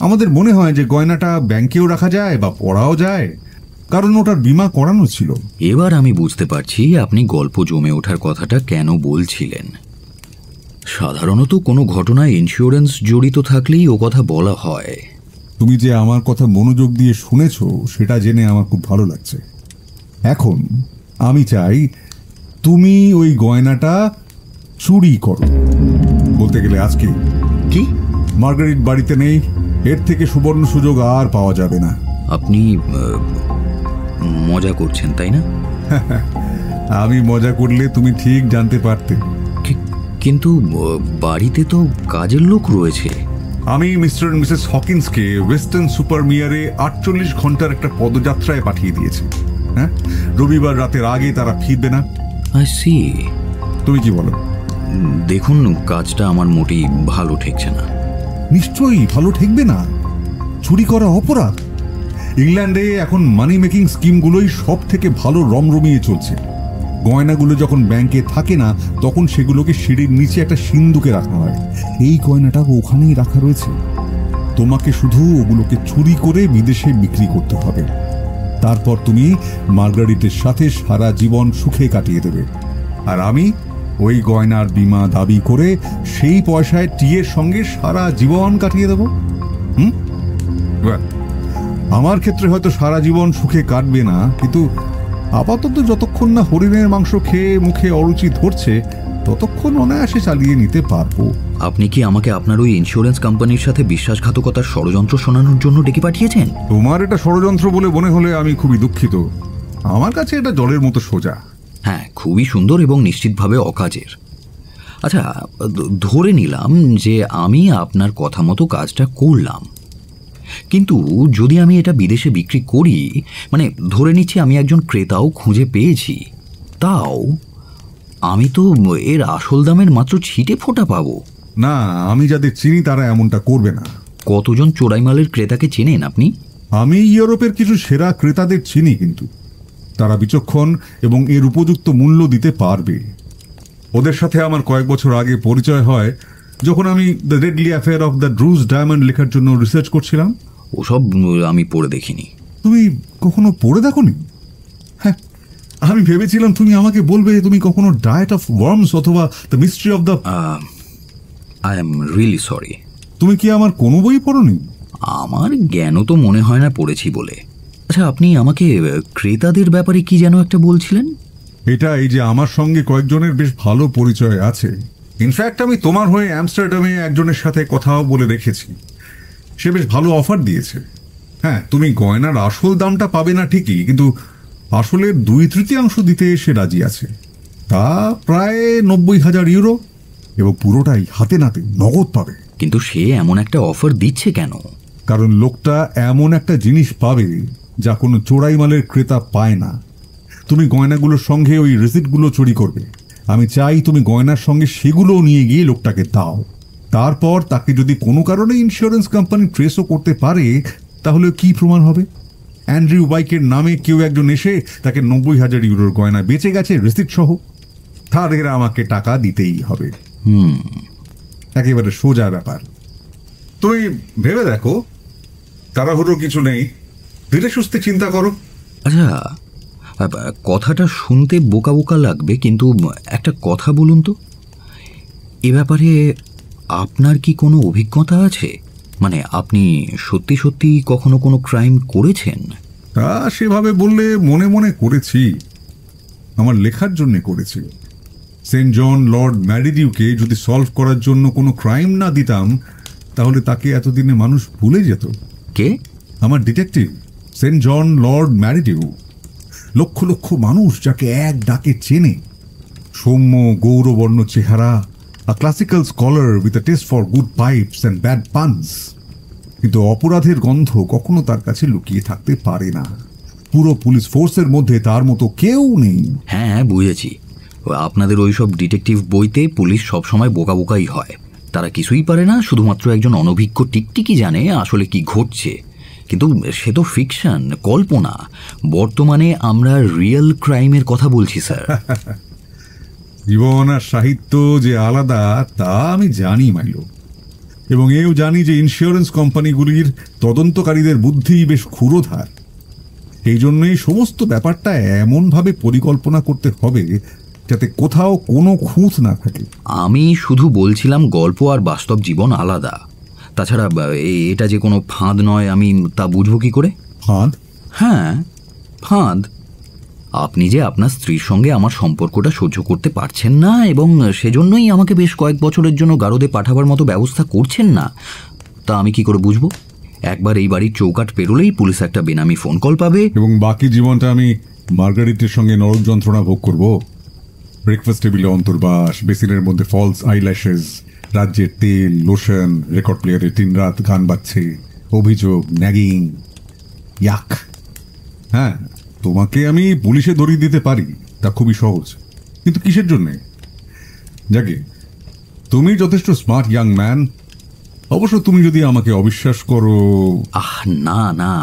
আমাদের মনে হয় যে গয়নাটা ব্যাংকেও রাখা যায় বা পড়াও যায়, কারণ ওটার বীমা করানো ছিল। এবার আমি বুঝতে পারছি আপনি গল্প জমে ওঠার কথাটা কেন বলছিলেন। সাধারণত কোনো ঘটনায় ইন্স্যুরেন্স জড়িত থাকলেই ও কথা বলা হয়। তুমি যে আমার কথা মনোযোগ দিয়ে শুনেছ সেটা জেনে আমার খুব ভালো লাগছে। এখন আমি চাই তুমি ওই গয়নাটা চুরি করো। বলতে গেলে আজকে। কি? মার্গারেট বাড়িতে নেই, এর থেকে সুবর্ণ সুযোগ আর পাওয়া যাবে না। আপনি মজা করছেন তাই না? আমি মজা করলে তুমি ঠিক জানতে পারতে। কিন্তু বাড়িতে তো কাজের লোক রয়েছে। আমি মিস্টার এন্ড মিসেস হকিন্সকে ওয়েস্টার্ন সুপারমিয়ারে 48 ঘন্টার একটা পদযাত্রায় পাঠিয়ে দিয়েছে। হ্যাঁ, রবিবার রাতের আগে তারা ফিরবে না। I see. তুমি কি বলো? দেখুন, কাজটা আমার মোটেই ভালো ঠেকছে না। নিশ্চয়ই ভালো ঠেকবে না। চুরি করা অপরাধ। ইংল্যান্ডে এখন মানি মেকিং স্কিমগুলোই সব থেকে ভালো রমরমিয়ে চলছে। গয়নাগুলো যখন ব্যাংকে থাকে না, তখন সেগুলোকে সিঁড়ির নিচে একটা সিন্দুকে রাখা হয়। এই গয়নাটা ওখানেই রাখা রয়েছে। তোমাকে শুধু ওগুলোকে চুরি করে বিদেশে বিক্রি করতে হবে। তারপর তুমি মার্গারেটের সাথে সারা জীবন সুখে কাটিয়ে দেবে। আর আমি ওই গয়নার বীমা দাবি করে সেই পয়সায় টিয়ের সঙ্গে সারা জীবন কাটিয়ে দেব। আমার ক্ষেত্রে হয়তো সারা জীবন সুখে কাটবে না, কিন্তু আপাতত যতক্ষণ না হরিণের মাংস খেয়ে মুখে অরুচি ধরছে ততক্ষণ অনায়াসে চালিয়ে নিতে পারবো। আপনি কি আমাকে আপনার ওই ইন্স্যুরেন্স কোম্পানির সাথে বিশ্বাসঘাতকতার ষড়যন্ত্র শোনানোর জন্য ডেকে পাঠিয়েছেন? তোমার এটা ষড়যন্ত্র বলে মনে হলে আমি খুবই দুঃখিত। আমার কাছে এটা জলের মতো সোজা। হ্যাঁ, খুবই সুন্দর এবং নিশ্চিতভাবে অকাজের। আচ্ছা, ধরে নিলাম যে আমি আপনার কথা মতো কাজটা করলাম, কিন্তু যদি আমি এটা বিদেশে বিক্রি করি, মানে ধরে নিচ্ছি আমি একজন ক্রেতাও খুঁজে পেয়েছি, তাও আমি তো এর আসল দামের মাত্র ছিটে ফোঁটা পাবো। না, আমি যাদের চিনি তারা এমনটা করবে না। কতজন চোরাই মালের ক্রেতাকে চেনেন আপনি? আমি ইউরোপের কিছু সেরা ক্রেতাদের চিনি, কিন্তু তারা বিচক্ষণ এবং এর উপযুক্ত মূল্য দিতে পারবে। ওদের সাথে আমার কয়েক বছর আগে পরিচয় হয় যখন আমি the deadly affair of the Drew's diamond লেখার জন্য রিসার্চ করছিলাম। ওসব আমি পড়ে দেখিনি। তুমি কখনো পড়ে দেখোনি? হ্যাঁ, আমি ভেবেছিলাম তুমি আমাকে বলবে তুমি কখনো ডায়েট অফ ওয়ার্মস অথবা the mystery of the... I am really sorry. তুমি কি আমার কোনো বই পড়োনি? আমার জ্ঞানও তো মনে হয় না পড়েছি বলে। আচ্ছা, আপনি আমাকে ক্রেতাদের ব্যাপারে কি যেন একটা বলছিলেন? এটা এই যে আমার সঙ্গে কয়েকজনের বেশ ভালো পরিচয় আছে। ইনফ্যাক্ট আমি তোমার হয়ে অ্যামস্টারডামে একজনের সাথে কথাও বলে রেখেছি। সে বেশ ভালো অফার দিয়েছে। হ্যাঁ, তুমি গয়নার আসল দামটা পাবে না ঠিকই, কিন্তু আসলে 2/3 দিতে সে রাজি আছে। তা প্রায় 90,000 ইউরো, এবং পুরোটাই হাতে নাতে নগদ পাবে। কিন্তু সে এমন একটা অফার দিচ্ছে কেন? কারণ লোকটা এমন একটা জিনিস পাবে যা কোনো চোরাই মালের ক্রেতা পায় না। তুমি গয়নাগুলোর সঙ্গে ওই রিসিপ্টগুলো চুরি করবে। আমি চাই তুমি গয়নার সঙ্গে সেগুলোও নিয়ে গিয়ে লোকটাকে দাও। তারপর তাকে যদি কোনো কারণে ইন্স্যুরেন্স কোম্পানি ট্রেসও করতে পারে, তাহলে কি প্রমাণ হবে? অ্যান্ড্রিউ বাইকের নামে কেউ একজন এসে তাকে 90,000 ইউরোর গয়না বেচে গেছে রিসিপ্ট সহ। তাদের আমাকে টাকা দিতেই হবে। একেবারে সোজা ব্যাপার। তুমি ভেবে দেখো, তাড়াহুড়ো কিছু নেই, ধীরে সুস্থে চিন্তা করো। আচ্ছা, কথাটা শুনতে বোকা বোকা লাগবে, কিন্তু একটা কথা বলুন তো, এ ব্যাপারে আপনার কি কোনো অভিজ্ঞতা আছে? মানে আপনি সত্যি সত্যি কখনো কোনো ক্রাইম করেছেন? তা সেভাবে বললে মনে মনে করেছি, আমার লেখার জন্য করেছি। সেন্ট জন লর্ড ম্যারিডিউকে যদি সলভ করার জন্য কোনো ক্রাইম না দিতাম, তাহলে তাকে এতদিনে মানুষ ভুলে যেত। কে? আমার detective Saint John lord ম্যারিডিউ। Lakh lakh মানুষ যাকে এক ডাকে চেনে। সৌম্য গৌরবর্ণ চেহারা, আ classical scholar with a test for good pipes and bad puns. কিন্তু অপরাধের গন্ধ কখনো তার কাছে লুকিয়ে থাকতে পারে না। পুরো পুলিশ ফোর্সের মধ্যে তার মতো কেউ নেই। হ্যাঁ, বুঝেছি। আপনাদের ওইসব ডিটেকটিভ বইতে পুলিশ সবসময় বোকা বোকাই হয়। তারা কিছুই পারে না, শুধুমাত্র একজন অনভিজ্ঞ টিকটিকি জানে আসলে কি ঘটছে। কিন্তু সে তো ফিকশন, কল্পনা। বর্তমানে আমরা রিয়েল ক্রাইমের কথা বলছি স্যার। জীবন আর সাহিত্য যে আলাদা তা আমি জানি মাইলো, এবং এও জানি যে ইন্স্যুরেন্স কোম্পানিগুলির তদন্তকারীদের বুদ্ধি বেশ ক্ষুরোধার। এই জন্যই সমস্ত ব্যাপারটা এমনভাবে পরিকল্পনা করতে হবে যাতে কোথাও কোনো খুঁত না থাকে। আমি শুধু বলছিলাম গল্প আর বাস্তব জীবন আলাদা। তাছাড়া এটা যে কোনো ফাঁদ নয়, আমি তা বুঝবো কি করে? ফাঁদ? হ্যাঁ, ফাঁদ। আপনি যে আপনার স্ত্রীর সঙ্গে আমার সম্পর্কটা সহ্য করতে পারছেন না এবং সেজন্যই আমাকে বেশ কয়েক বছরের জন্য গারদে পাঠাবার মতো ব্যবস্থা করছেন না, তা আমি কি করে বুঝবো? একবার এই বাড়ির চৌকাঠ পেরোলেই পুলিশ একটা বেনামি ফোন কল পাবে, এবং বাকি জীবনটা আমি মার্গারিটের সঙ্গে নরক যন্ত্রণা ভোগ করব। ব্রেকফাস্ট টেবিলে অন্তর্বাস, বেসিনের মধ্যে ফলস আইল্যাশেস, রাজ্যের তেল, লোশন, রেকর্ড প্লেয়ারে 3 রাত গান বাজছে, অভিযোগ, ন্যাগিং, ইয়াক। হ্যাঁ, তোমাকে আমি পুলিশে ধরিয়ে দিতে পারি, তা খুবই সহজ। কিন্তু কিসের জন্যে? যাকে তুমি যথেষ্ট স্মার্ট ইয়াং ম্যান। অবশ্য তুমি যদি আমাকে অবিশ্বাস করো... না না,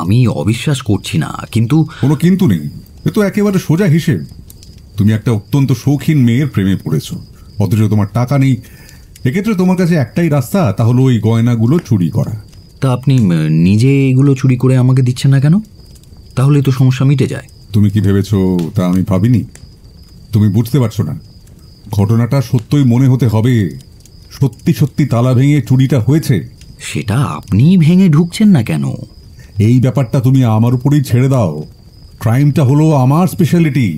আমি অবিশ্বাস করছি না, কিন্তু... কোনো কিন্তু নেই, এ তো একেবারে সোজা হিসেব। তুমি একটা অত্যন্ত শৌখিন মেয়ের প্রেমে পড়েছ, অথচ তোমার টাকা নেই। এক্ষেত্রে তোমার কাছে একটাই রাস্তা, তা হলো ওই গয়নাগুলো চুরি করা। তা আপনি নিজে এগুলো চুরি করে আমাকে দিচ্ছেন না কেন? তাহলে তো সমস্যা মিটে যায়। তুমি কি ভেবেছো তা আমি ভাবিনি? তুমি বুঝতে পারছো না, ঘটনাটা সত্যই মনে হতে হবে। সত্যি সত্যি তালা ভেঙে চুরিটা হয়েছে। সেটা আপনি ভেঙে ঢুকছেন না কেন? এই ব্যাপারটা তুমি আমার উপরেই ছেড়ে দাও। ক্রাইমটা হলো আমার স্পেশালিটি।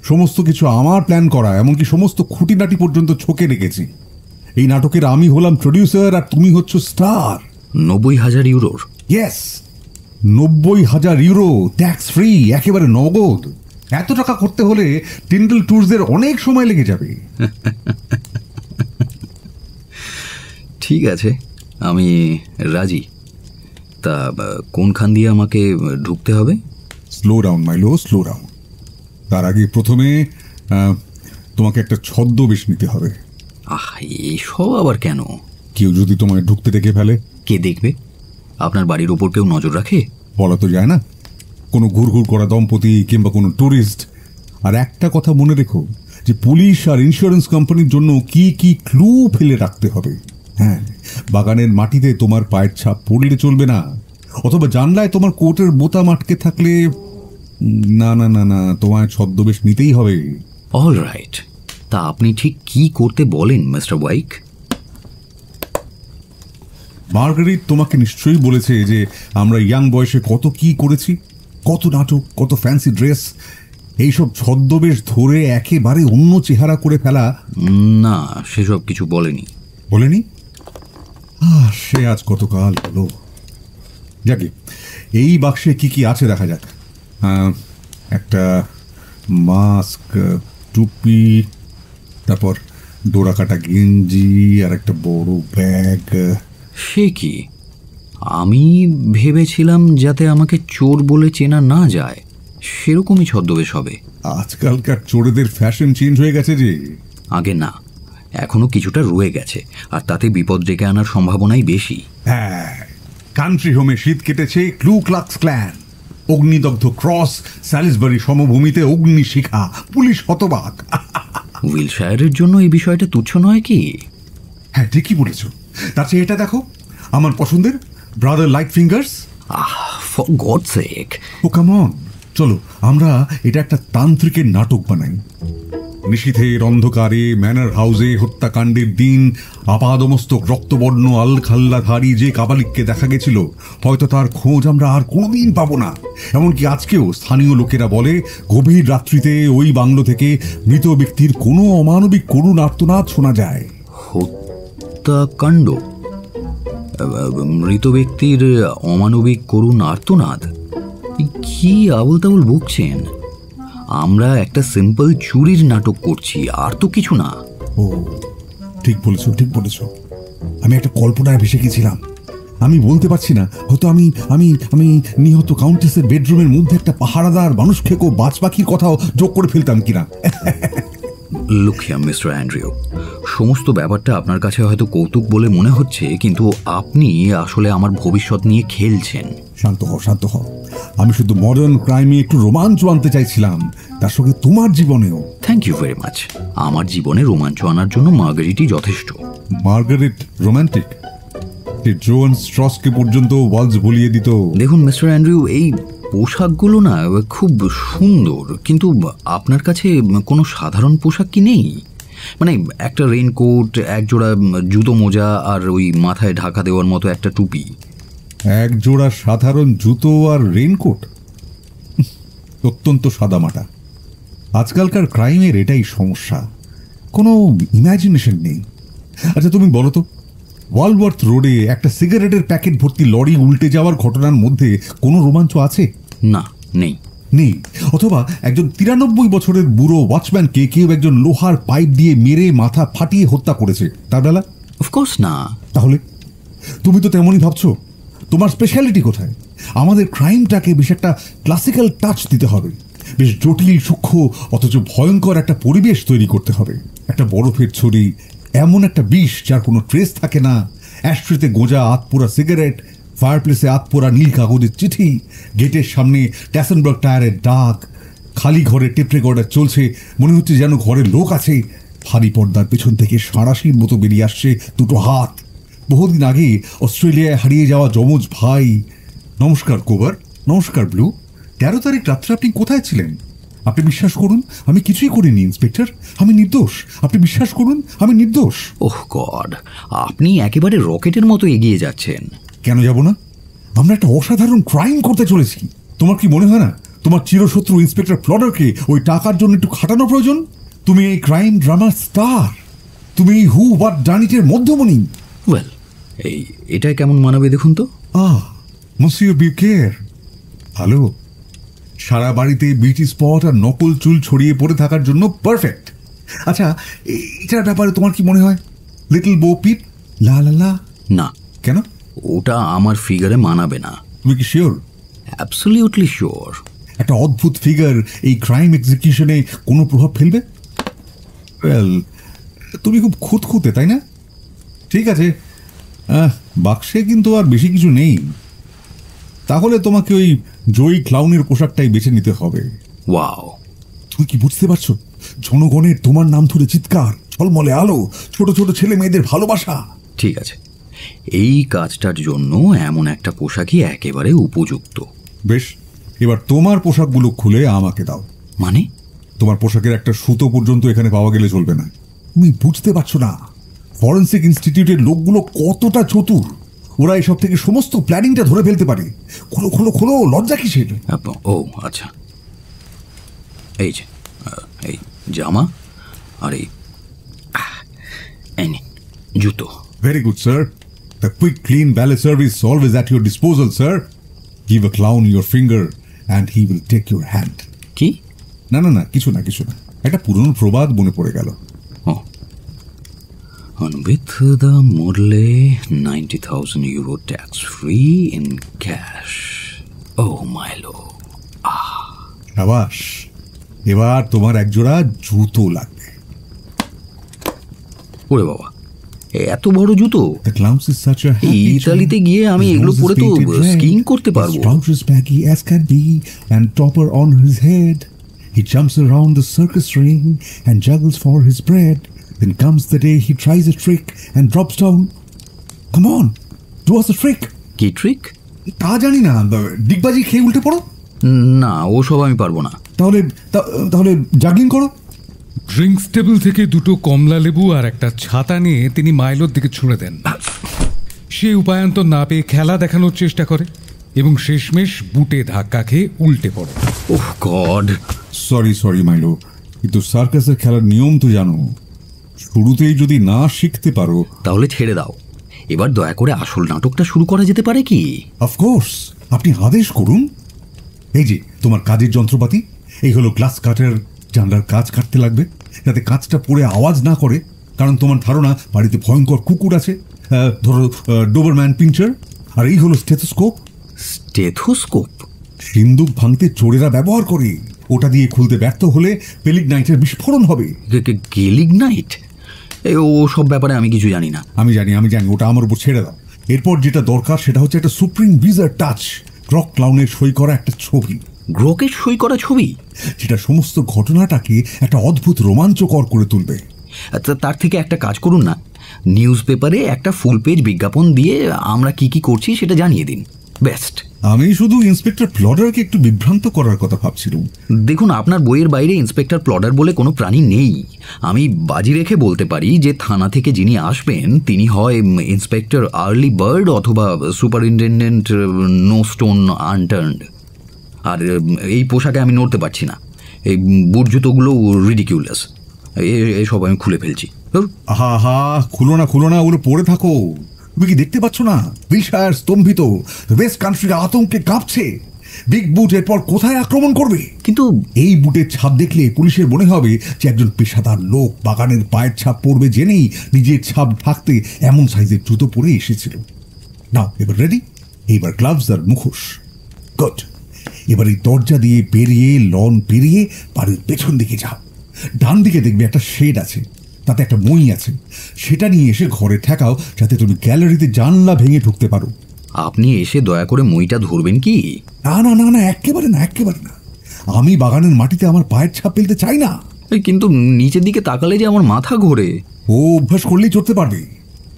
সমস্ত কিছু আমার প্ল্যান করা, এমনকি সমস্ত খুঁটিনাটি পর্যন্ত ছকে রেখেছি। এই নাটকের আমি হলাম প্রডিউসার আর তুমি হচ্ছ স্টার। 90,000 ইউরোর? ইয়েস, 90,000 ইউরো, ট্যাক্স ফ্রি, একেবারে নগদ। এত টাকা করতে হলে টিন্ডল ট্যুরসের অনেক সময় লেগে যাবে। ঠিক আছে, আমি রাজি। তা কোনখান দিয়ে আমাকে ঢুকতে হবে? Slow down মাইলো, slow down. তার আগে প্রথমে তোমাকে একটা ছদ্মবেশ নিতে হবে। এসব আবার কেন? কেউ যদি তোমায় ঢুকতে দেখে ফেলে? কে দেখবে? আপনার বাড়ির ওপর কেউ নজর রাখে? বলা তো যায় না, কোনো ঘুরঘুর করা দম্পতি কিংবা কোনো টুরিস্ট। আর একটা কথা মনে রেখো যে পুলিশ আর ইন্স্যুরেন্স কোম্পানির জন্য কি কি ক্লু ফেলে রাখতে হবে। হ্যাঁ, বাগানের মাটিতে তোমার পায়ের ছাপ পড়লে চলবে না, অথবা জানলায় তোমার কোটের বোতাম আটকে থাকলে না না না না, তোমায় ছদ্মবেশ নিতেই হবে। অল রাইট, তা আপনি ঠিক কি করতে বলেন মিস্টার ওয়াইক? মার্গারিট তোমাকে নিশ্চয়ই বলেছে যে আমরা ইয়াং বয়সে কত কি করেছি, কত নাটক, কত ফ্যান্সি ড্রেস। এইসব ছদ্মবেশ ধরে একেবারে অন্য চেহারা করে ফেলা। না, সেসব কিছু বলেনি। বলেনি? সে আজ কতকাল হলো। যাকে, এই বাক্সে কি কি আছে দেখা যাক। একটা মাস্ক, টুপি, তারপর ডোরাকাটা গেঞ্জি আর একটা বড় ব্যাগ। সে কি? আমি ভেবেছিলাম যাতে আমাকে চোর বলে চেনা না যায় সেরকমই ছদ্মবেশ হবে। আজকালকার চোরেদের ফ্যাশন চেঞ্জ হয়ে গেছে যে। আগে না, এখনো কিছুটা রয়ে গেছে, আর তাতে বিপদ ডেকে আনার সম্ভাবনাই বেশি। হ্যাঁ, কান্ট্রি হোমে শীত কেটেছে ক্লু ক্লাক্স ক্ল্যান, অগ্নিদগ্ধ ক্রস, স্যালিসবারি সমভূমিতে অগ্নিশিখা, পুলিশ হতবাক। উইলশায়ারের জন্য এই বিষয়টা তুচ্ছ নয় কি? হ্যাঁ, ঠিকই বলেছ। তার চেয়ে এটা দেখো, আমার পছন্দের brother light fingers. For God's sake. Oh come on, চলো আমরা এটা একটা তান্ত্রিকের নাটক বানাই। নিশীথের অন্ধকারে ম্যানার হাউসে হত্যাকাণ্ডের দিন আপাদমস্তক রক্তবর্ণ আলখাল্লাধারী যে কাবালিককে দেখা গেছিল, হয়তো তার খোঁজ আমরা আর কোনোদিন পাবো না। এমনকি আজকেও স্থানীয় লোকেরা বলে গভীর রাত্রিতে ওই বাংলো থেকে মৃত ব্যক্তির কোনো অমানবিক করুণ আর্তনাদ শোনা যায়। হত্যাকাণ্ড? মৃত ব্যক্তির অমানবিক করুণ আর্তনাদ? কি আবল তাবল বকছেন? আমরা একটা সিম্পল চুরির নাটক করছি, আর তো কিছু না। ও, ঠিক বলেছ, ঠিক বলেছ। আমি একটা কল্পনায় ভেসে গেছিলাম। আমি বলতে পারছি না, হয়তো আমি আমি আমি নিহত কাউন্টেসের বেডরুমের মধ্যে একটা পাহারাদার মানুষ খেকো বাজ পাখির কথাও যোগ করে ফেলতাম কিনা। লুক হিয়ার মিস্টার অ্যান্ড্রিউ, সমস্ত ব্যাপারটা আপনার কাছে হয়তো কৌতুক বলে মনে হচ্ছে, কিন্তু আপনি আসলে আমার ভবিষ্যৎ নিয়ে খেলছেন। শান্ত হও, শান্ত হও। আমি শুধু মডার্ন ক্রাইমে একটু রোমাঞ্চ আনতে চাইছিলাম, তার সঙ্গে তোমার জীবনেও। Thank you very much. আমার জীবনে রোমাঞ্চ আনার জন্য মার্গারিটই যথেষ্ট। Margaret romantic? জোয়ান স্ট্রসকে পর্যন্ত ওয়ালস ভুলিয়ে দিত। দেখুন মিস্টার অ্যান্ড্রিউ, এই পোশাকগুলো না খুব সুন্দর, কিন্তু আপনার কাছে কোনো সাধারণ পোশাক কি নেই? মানে একটা রেইনকোট, একজোড়া জুতো মোজা, আর ওই মাথায় ঢাকা দেওয়ার মতো একটা টুপি। এক জোড়া সাধারণ জুতো আর রেইনকোট? অত্যন্ত সাদামাটা। আজকালকার ক্রাইমের এটাই সমস্যা, কোনো ইমাজিনেশন নেই। আচ্ছা তুমি বলো তো, ওয়ালওয়ার্থ রোডে একটা সিগারেটের প্যাকেট ভর্তি লরি উল্টে যাওয়ার ঘটনার মধ্যে কোনো রোমাঞ্চ আছে? না, নেই। নেই। অথবা একজন 93 বছরের বুড়ো ওয়াচম্যানকে কেউ একজন লোহার পাইপ দিয়ে মেরে মাথা ফাটিয়ে হত্যা করেছে, তার বেলা? অফকোর্স না। তাহলে তুমি তো তেমনই ভাবছো। তোমার স্পেশালিটি কোথায়? আমাদের ক্রাইমটাকে বেশ একটা ক্লাসিক্যাল টাচ দিতে হবে, বেশ জটিল সূক্ষ্ম অথচ ভয়ঙ্কর একটা পরিবেশ তৈরি করতে হবে। একটা বরফের ছড়ি, এমন একটা বিষ যার কোনো ট্রেস থাকে না, অ্যাশট্রেতে গোঁজা আতপোড়া সিগারেট, ফায়ারপ্লেসে আতপোড়া নীল কাগজের চিঠি, গেটের সামনে ট্যাসেনবার্গ টায়ারের ডাক, খালি ঘরে টেপ রেকর্ডার চলছে, মনে হচ্ছে যেন ঘরে লোক আছে। ভারী পর্দার পেছন থেকে সাঁড়াশির মতো বেরিয়ে আসছে দুটো হাত। বহুদিন আগে অস্ট্রেলিয়ায় হারিয়ে যাওয়া যমজ ভাই। নমস্কার কোবার, নমস্কার ব্লু। 13 তারিখ রাত্রে আপনি কোথায় ছিলেন? আপনি বিশ্বাস করুন, আমি কিছুই করিনি ইন্সপেক্টর, আমি নির্দোষ। আপনি বিশ্বাস করুন, আমি নির্দোষ। ওহ গড, আপনি একেবারে রকেটের মতো এগিয়ে যাচ্ছেন। কেন যাব না? আমরা একটা অসাধারণ ক্রাইম করতে চলেছি। তোমার কি মনে হয় না তোমার চিরশত্রু ইন্সপেক্টর প্লডারকে ওই টাকার জন্য একটু খাটানো প্রয়োজন? তুমি এই ক্রাইম ড্রামার স্টার, তুমি এই হু হোয়াট ডান ইটের মধ্যমণি। ওয়েল, এটা কেমন মানাবে দেখুন তো। মসিয়র বিউকের, ভালো। সারা বাড়িতে বিউটি স্পট আর নকল চুল ছড়িয়ে পড়ে থাকার জন্য পারফেক্ট। আচ্ছা, এটার ব্যাপারে তোমার কি মনে হয়? লিটল বো পিপ, লা লা লা? না, কেন? ওটা আমার ফিগারে মানাবে না। তুমি কি শিওর? Absolutely sure. একটা অদ্ভুত ফিগার এই ক্রাইম এক্সিকিউশনে কোনো প্রভাব ফেলবে? ওয়েল, তুমি খুব খুঁতখুঁতে, তাই না? ঠিক আছে, বাক্সে কিন্তু আর বেশি কিছু নেই। তাহলে তোমাকে ওই জয়ী ক্লাউনের পোশাকটাই বেছে নিতে হবে। ওয়াও! তুমি কি বুঝতে পারছো? জনগণের তোমার নাম ধরে চিৎকার, ঝলমলে আলো, ছোট ছোট ছেলে মেয়েদের ভালোবাসা। ঠিক আছে, এই কাজটার জন্য এমন একটা পোশাকই একেবারে উপযুক্ত। বেশ, এবার তোমার পোশাকগুলো খুলে আমাকে দাও। মানে? তোমার পোশাকের একটা সুতো পর্যন্ত এখানে পাওয়া গেলে চলবে না। তুমি বুঝতে পারছো না ফরেন্সিক ইনস্টিটিউটের লোকগুলো কতটা চতুর। ওরা এসব থেকে সমস্ত প্ল্যানিংটা ধরে ফেলতে পারে। খোলো খোলো খোলো, লজ্জা কিসের? ও আচ্ছা, এই যে এই জামা আর এই নিন জুতো। Very good sir. The quick clean valet service always at your disposal sir. Give a clown your finger and he will take your hand. কি? না না না, কিছু না কিছু না, একটা পুরনো প্রবাদ মনে পড়ে গেল। And with the Morley 90,000 euro tax free in cash. Oh, Milo. সাবাস, এবার তোমার একজোড়া জুতো লাগবে। ওরে বাবা, এত বড় জুতো! The clowns is such a happy ইতালিতে child. গিয়ে আমি His এগুলো nose is পরে তো painted red, স্কিইং করতে his পারবো। trousers baggy as can be and topper on his head. He jumps around the circus ring and juggles for his bread. Then comes the day he tries a trick and drops down. Come on, do us a trick. কি trick? তা জানি না, ডিগবাজি খেয়ে উল্টে পড়ো। না, ওসব আমি পারবো না। তাহলে জাগলিং করো। ড্রিঙ্কস টেবিল থেকে দুটো কমলা লেবু আর একটা ছাতা নিয়ে তিনি মাইলোর দিকে ছুঁড়ে দেন। সে উপায়ান্তর না পেয়ে খেলা দেখানোর চেষ্টা করে এবং শেষমেশ বুটে ধাক্কা খেয়ে উল্টে পড়ে। ওহ গড! সরি মাইলো, কিন্তু সার্কাসের খেলার নিয়ম তো জানো। শুরুতেই যদি না শিখতে পারো তাহলে ছেড়ে দাও। এবার দয়া করে আসল নাটকটা শুরু করা যেতে পারে কি? অফকোর্স, আপনি আদেশ করুন। এই যে তোমার কাজের যন্ত্রপাতি, এই হলো গ্লাস কাটার। জানলার কাজ কাটতে লাগবে যাতে কাজটা পড়ে আওয়াজ না করে, কারণ তোমার ধারণা বাড়িতে ভয়ঙ্কর কুকুর আছে। ধরো ডোবারম্যান পিঞ্চার। আর এই হলো স্টেথোস্কোপ। স্টেথোস্কোপ? সিন্দুক ভাঙতে চোরেরা ব্যবহার করে। ওটা দিয়ে খুলতে ব্যর্থ হলে পেলিগনাইটের বিস্ফোরণ হবে। গেলিগনাইট? ও সব ব্যাপারে আমি কিছু জানি না। আমি জানি, ওটা আমার উপর ছেড়ে দাও। এরপর যেটা দরকার সেটা হচ্ছে একটা সুপ্রিম বিজার টাচ, গ্রক ক্লাউনের সই করা একটা ছবি। গ্রকের সই করা ছবি? যেটা সমস্ত ঘটনাটাকে একটা অদ্ভুত রোমাঞ্চকর করে তুলবে। তার থেকে একটা কাজ করুন না, নিউজ পেপারে একটা ফুল পেজ বিজ্ঞাপন দিয়ে আমরা কি করছি সেটা জানিয়ে দিন। বেস্ট। আমি শুধু ইন্সপেক্টর প্লডারকে একটু বিভ্রান্ত করার কথা ভাবছিলাম। দেখুন, আপনার বইয়ের বাইরে ইন্সপেক্টর প্লডার বলে কোনো প্রাণী নেই। আমি বাজি রেখে বলতে পারি যে থানা থেকে যিনি আসবেন তিনি হয় ইন্সপেক্টর আর্লি বার্ড অথবা সুপারিনটেন্ডেন্ট নো স্টোন আনটার্নড। আর এই পোশাকে আমি নড়তে পারছি না। এই বুট জুতোগুলো রিডিকিউলাস। এসব আমি খুলে ফেলছি। আহা, খুলো না, ওগুলো পড়ে থাকো। তুমি কি দেখতে পাচ্ছ না উইলশায়ার স্তম্ভিত, ওয়েস্ট কান্ট্রির আতঙ্কে কাঁপছে। বিগ বুট এরপর কোথায় আক্রমণ করবে? কিন্তু এই বুটের ছাপ দেখলে পুলিশের মনে হবে যে একজন পেশাদার লোক বাগানের পায়ের ছাপ পড়বে জেনেই নিজের ছাপ ঢাকতে এমন সাইজের জুতো পরে এসেছিল। নাও, এবার রেডি? এইবার গ্লাভস আর মুখোশ। গুড। এবার এই দরজা দিয়ে বেরিয়ে লন পেরিয়ে বাড়ির পেছন দিকে যাও। ডান দিকে দেখবে একটা শেড আছে, তাতে একটা মই আছে। সেটা নিয়ে এসে ঘরে ঠেকাও যাতে তুমি গ্যালারিতে জানলা ভেঙে ঢুকতে পারো। আপনি এসে দয়া করে মইটা ধরবেন কি? না, একেবারে না। আমি বাগানের মাটিতে আমার পায়ের ছাপ ফেলতে চাই না। কিন্তু নিচের দিকে তাকালে যে আমার মাথা ঘোরে। ও অভ্যাস করলেই চড়তে পারবে।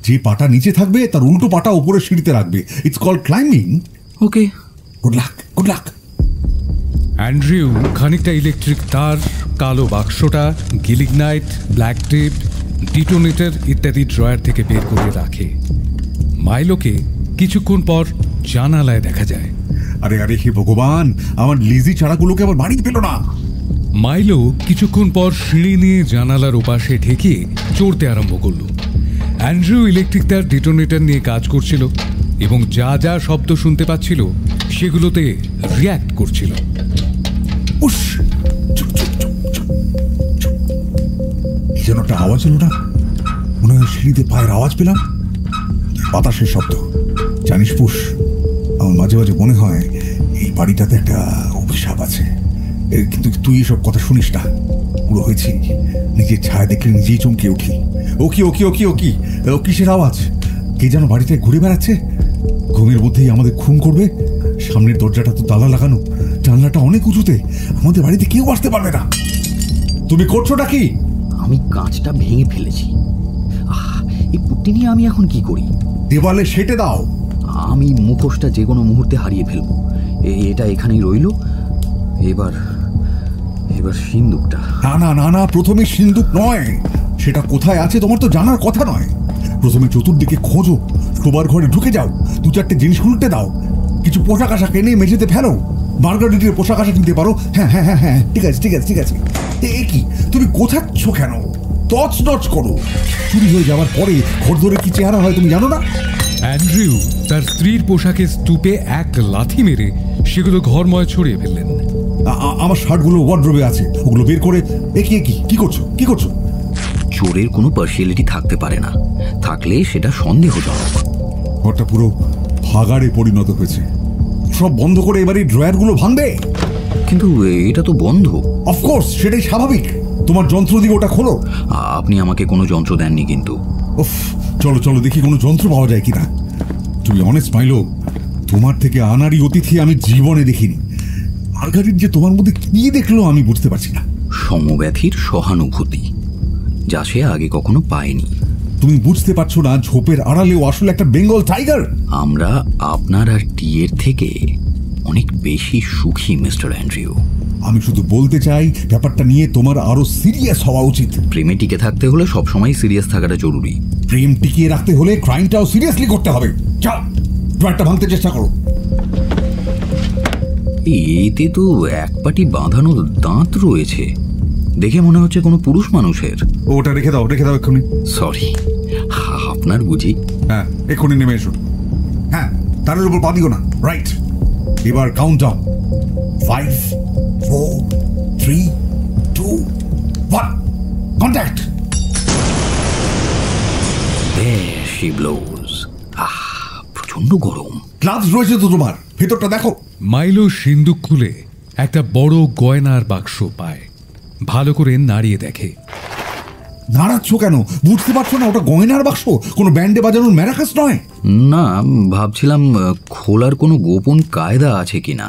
যে পাটা নিচে থাকবে তার উল্টো পাটা উপরে সিঁড়িতে রাখবে। It's called climbing. Okay, good luck. Andrew খানিকটা ইলেকট্রিক তার, কালো বাক্সটা, গিলিগনাইট, ব্ল্যাক টেপ, ডিটোনেটর ইত্যাদি ড্রয়ার থেকে বের করে রাখে। মাইলোকে কিছুক্ষণ পর জানালায় দেখা যায়। আরে হে ভগবান, আমার লিজি চারাগুলোকে আবার বাড়ি পেল না। মাইলো কিছুক্ষণ পর সিঁড়ি নিয়ে জানালার ওপাশে ঠেকিয়ে চড়তে আরম্ভ করল। অ্যান্ড্রিউ ইলেকট্রিক তার ডিটোনেটর নিয়ে কাজ করছিল এবং যা যা শব্দ শুনতে পাচ্ছিল সেগুলোতে রিয়্যাক্ট করছিল। যেন একটা আওয়াজ হলো না, মনে হয় সিঁড়িতে পায়ের আওয়াজ পেলাম। বাতাসের শব্দ। জানিস পুষ, আমার মাঝে মাঝে মনে হয় এই বাড়িটাতে একটা অভিশাপ আছে। কিন্তু তুই এসব কথা শুনিস না। পুরো হয়েছি, নিজের ছায়া দেখলে নিজেই চমকে উঠি। ও কি ও কি ও কি ও কি ও কিসের আওয়াজ? কে যেন বাড়িটায় ঘুরে বেড়াচ্ছে। ঘুমের মধ্যেই আমাদের খুন করবে। সামনের দরজাটা তো তালা লাগানো, জানলাটা অনেক উঁচুতে, আমাদের বাড়িতে কেউ আসতে পারবে না। তুমি করছোটা কি? আমি কাঁচটা ভেঙে ফেলেছি। এই পুট্টি নিয়ে আমি এখন কি করি? দেওয়ালে সেটে দাও। আমি মুখোশটা যে কোনো মুহূর্তে হারিয়ে ফেলবো। এটা এখানেই রইল। এবার সিন্দুকটা। না না না না, প্রথমে সিন্দুক নয়। সেটা কোথায় আছে তোমার তো জানার কথা নয়। প্রথমে চতুর্দিকে খোঁজো, শোবার ঘরে ঢুকে যাও, 2-4টে জিনিস উল্টে দাও, কিছু পোশাক আশাক এনে মেঝেতে ফেলো। মার্গারেটের পোশাক আশাক নিতে পারো। হ্যাঁ হ্যাঁ হ্যাঁ হ্যাঁ, ঠিক আছে ঠিক আছে ঠিক আছে। এ কি তুমি গোছাচ্ছ কেন? তছনছ করো। চুরি হয়ে যাওয়ার পরে ঘর ধরে কি চেহারা হয় তুমি জানো না? অ্যান্ড্রিউ তার স্ত্রীর পোশাকের স্তূপে এক লাথি মেরে সেগুলো ঘরময় ছড়িয়ে ফেললেন। আমার শার্টগুলো ওয়ার্ড্রোবে আছে, ওগুলো বের করে। কি করছো কি করছো? চোরের কোনো পার্সিয়ালিটি থাকতে পারে না, থাকলে সেটা সন্দেহজনক। ঘরটা পুরো ভাগাড়ে পরিণত হয়েছে। সব বন্ধ করে এবার এই ড্রয়ারগুলো ভাঙবে। কিন্তু এটা তো বন্ধ। অফকোর্স, সেটাই স্বাভাবিক। তোমার যন্ত্র দিয়ে ওটা খোলো। আপনি আমাকে কোনো যন্ত্র দেননি কিন্তু। উফ, চলো চলো দেখি কোনো যন্ত্র পাওয়া যায় কিনা। তুমি অনেস্ট মাইলো, তোমার থেকে আনাড়ি অতিথি আমি জীবনে দেখিনি। মার্গারেট যে তোমার মধ্যে কি দেখলো আমি বুঝতে পারছি না। সমব্যথীর সহানুভূতি, যা সে আগে কখনো পায়নি। তুমি বুঝতে পারছো না ঝোপের আড়ালেও আসলে একটা বেঙ্গল টাইগার। আমরা আপনার আর টিয়ের থেকে অনেক বেশি সুখী মিস্টার অ্যান্ড্রিউ। আমি শুধু বলতে চাই ব্যাপারটা নিয়ে তোমার আরো সিরিয়াস হওয়া উচিত। প্রেমে টিকে থাকতে হলে সবসময় সিরিয়াস থাকাটা জরুরি। প্রেম টিকিয়ে রাখতে হলে ক্রাইমটাও সিরিয়াসলি করতে হবে। যাও, ড্রয়ারটা ভাঙতে চেষ্টা করো। এতে তো এক পাটি বাঁধানো দাঁত রয়েছে, দেখে মনে হচ্ছে কোনো পুরুষ মানুষের। ওটা রেখে দাও এক্ষুনি। সরি, আপনার বুঝি? হ্যাঁ, এক্ষুনি নেমে এসো। হ্যাঁ, তারের উপর পা দিও না। রাইট, এবার count down. 5, 4, 3, 2, 1, contact. She blows. প্রচন্ড গরম। গ্লাভস রয়েছে তো তোমার, ভেতরটা দেখো। মাইলো সিন্দুক খুলে একটা বড় গয়নার বাক্স পায়। ভালো করে নাড়িয়ে দেখে। নাড়াচ্ছ কেন? বুঝতে পারছো না ওটা গয়নার বাক্স, কোনো ব্যান্ডে বাজানোর ম্যারাকাস নয়। না, ভাবছিলাম খোলার কোনো গোপন কায়দা আছে কিনা,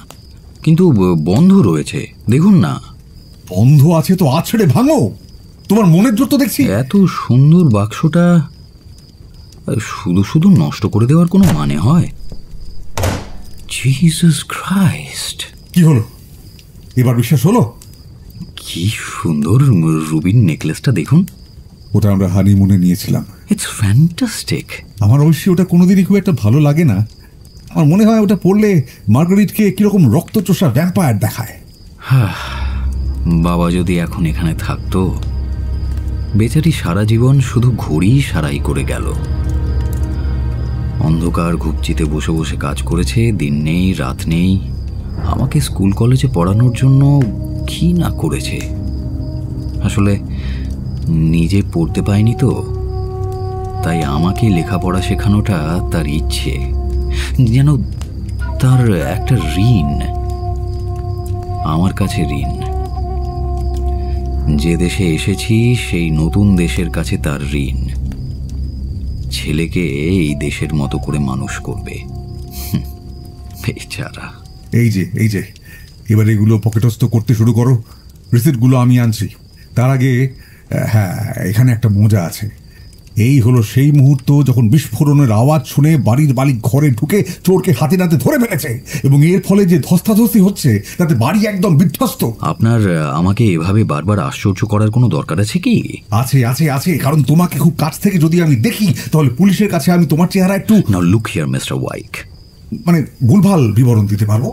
কিন্তু বন্ধ রয়েছে। দেখুন না। বন্ধ আছে তো আছড়ে ভাঙো। তোমার মনের জোর তো দেখছি। এত সুন্দর বাক্সটা শুধু শুধু নষ্ট করে দেওয়ার কোনো মানে হয়? Jesus Christ! কি হলো এবার, বিশ্বাস হলো? কি সুন্দর রুবিন নেকলেসটা দেখুন। ওটা আমরা হানিমুনে নিয়েছিলাম। It's fantastic. আমার অবশ্যই ওটা কোনোদিনই খুব একটা ভালো লাগে না। আমার মনে হয় ওটা পড়লে মার্গারেটকে কিরকম রক্তচোষা ভ্যাম্পায়ার দেখায়। বাবা যদি এখন এখানে থাকতো, বেচারি সারা জীবন শুধু ঘড়ি সারাই করে গেল। অন্ধকার ঘুপচিতে বসে বসে কাজ করেছে, দিন নেই রাত নেই। আমাকে স্কুল কলেজে পড়ানোর জন্য কি না করেছে। আসলে নিজে পড়তে পায়নি তো, তাই আমাকে লেখাপড়া শেখানোটা তার ইচ্ছে, যেন তার একটা ঋণ, আমার কাছে ঋণ। যে দেশে এসেছি সেই নতুন দেশের কাছে তার ঋণ। ছেলেকে এই দেশের মতো করে মানুষ করবে। বেচারা। এই যে এবার এগুলো পকেটস্থ করতে শুরু করো। রিসিপ্টগুলো আমি আনছি। তার আগে হ্যাঁ, এখানে একটা মজা আছে। এই হলো সেই মুহূর্ত যখন বিস্ফোরণের আওয়াজ শুনে বাড়ির মালিক ঘরে ঢুকে চোরকে হাতে নাতে ধরে ফেলেছে, এবং এর ফলে যে ধস্তাধস্তি হচ্ছে তাতে বাড়ি একদম বিধ্বস্ত। আপনার আমাকে এভাবে বারবার আশ্চর্য করার কোনো দরকার আছে কি? আছে আছে আছে, কারণ তোমাকে খুব কাছ থেকে যদি আমি দেখি তাহলে পুলিশের কাছে আমি তোমার চেহারা একটু নাও লুক হিয়ার মিস্টার ওয়াইক, মানে ভুলভাল বিবরণ দিতে পারবো।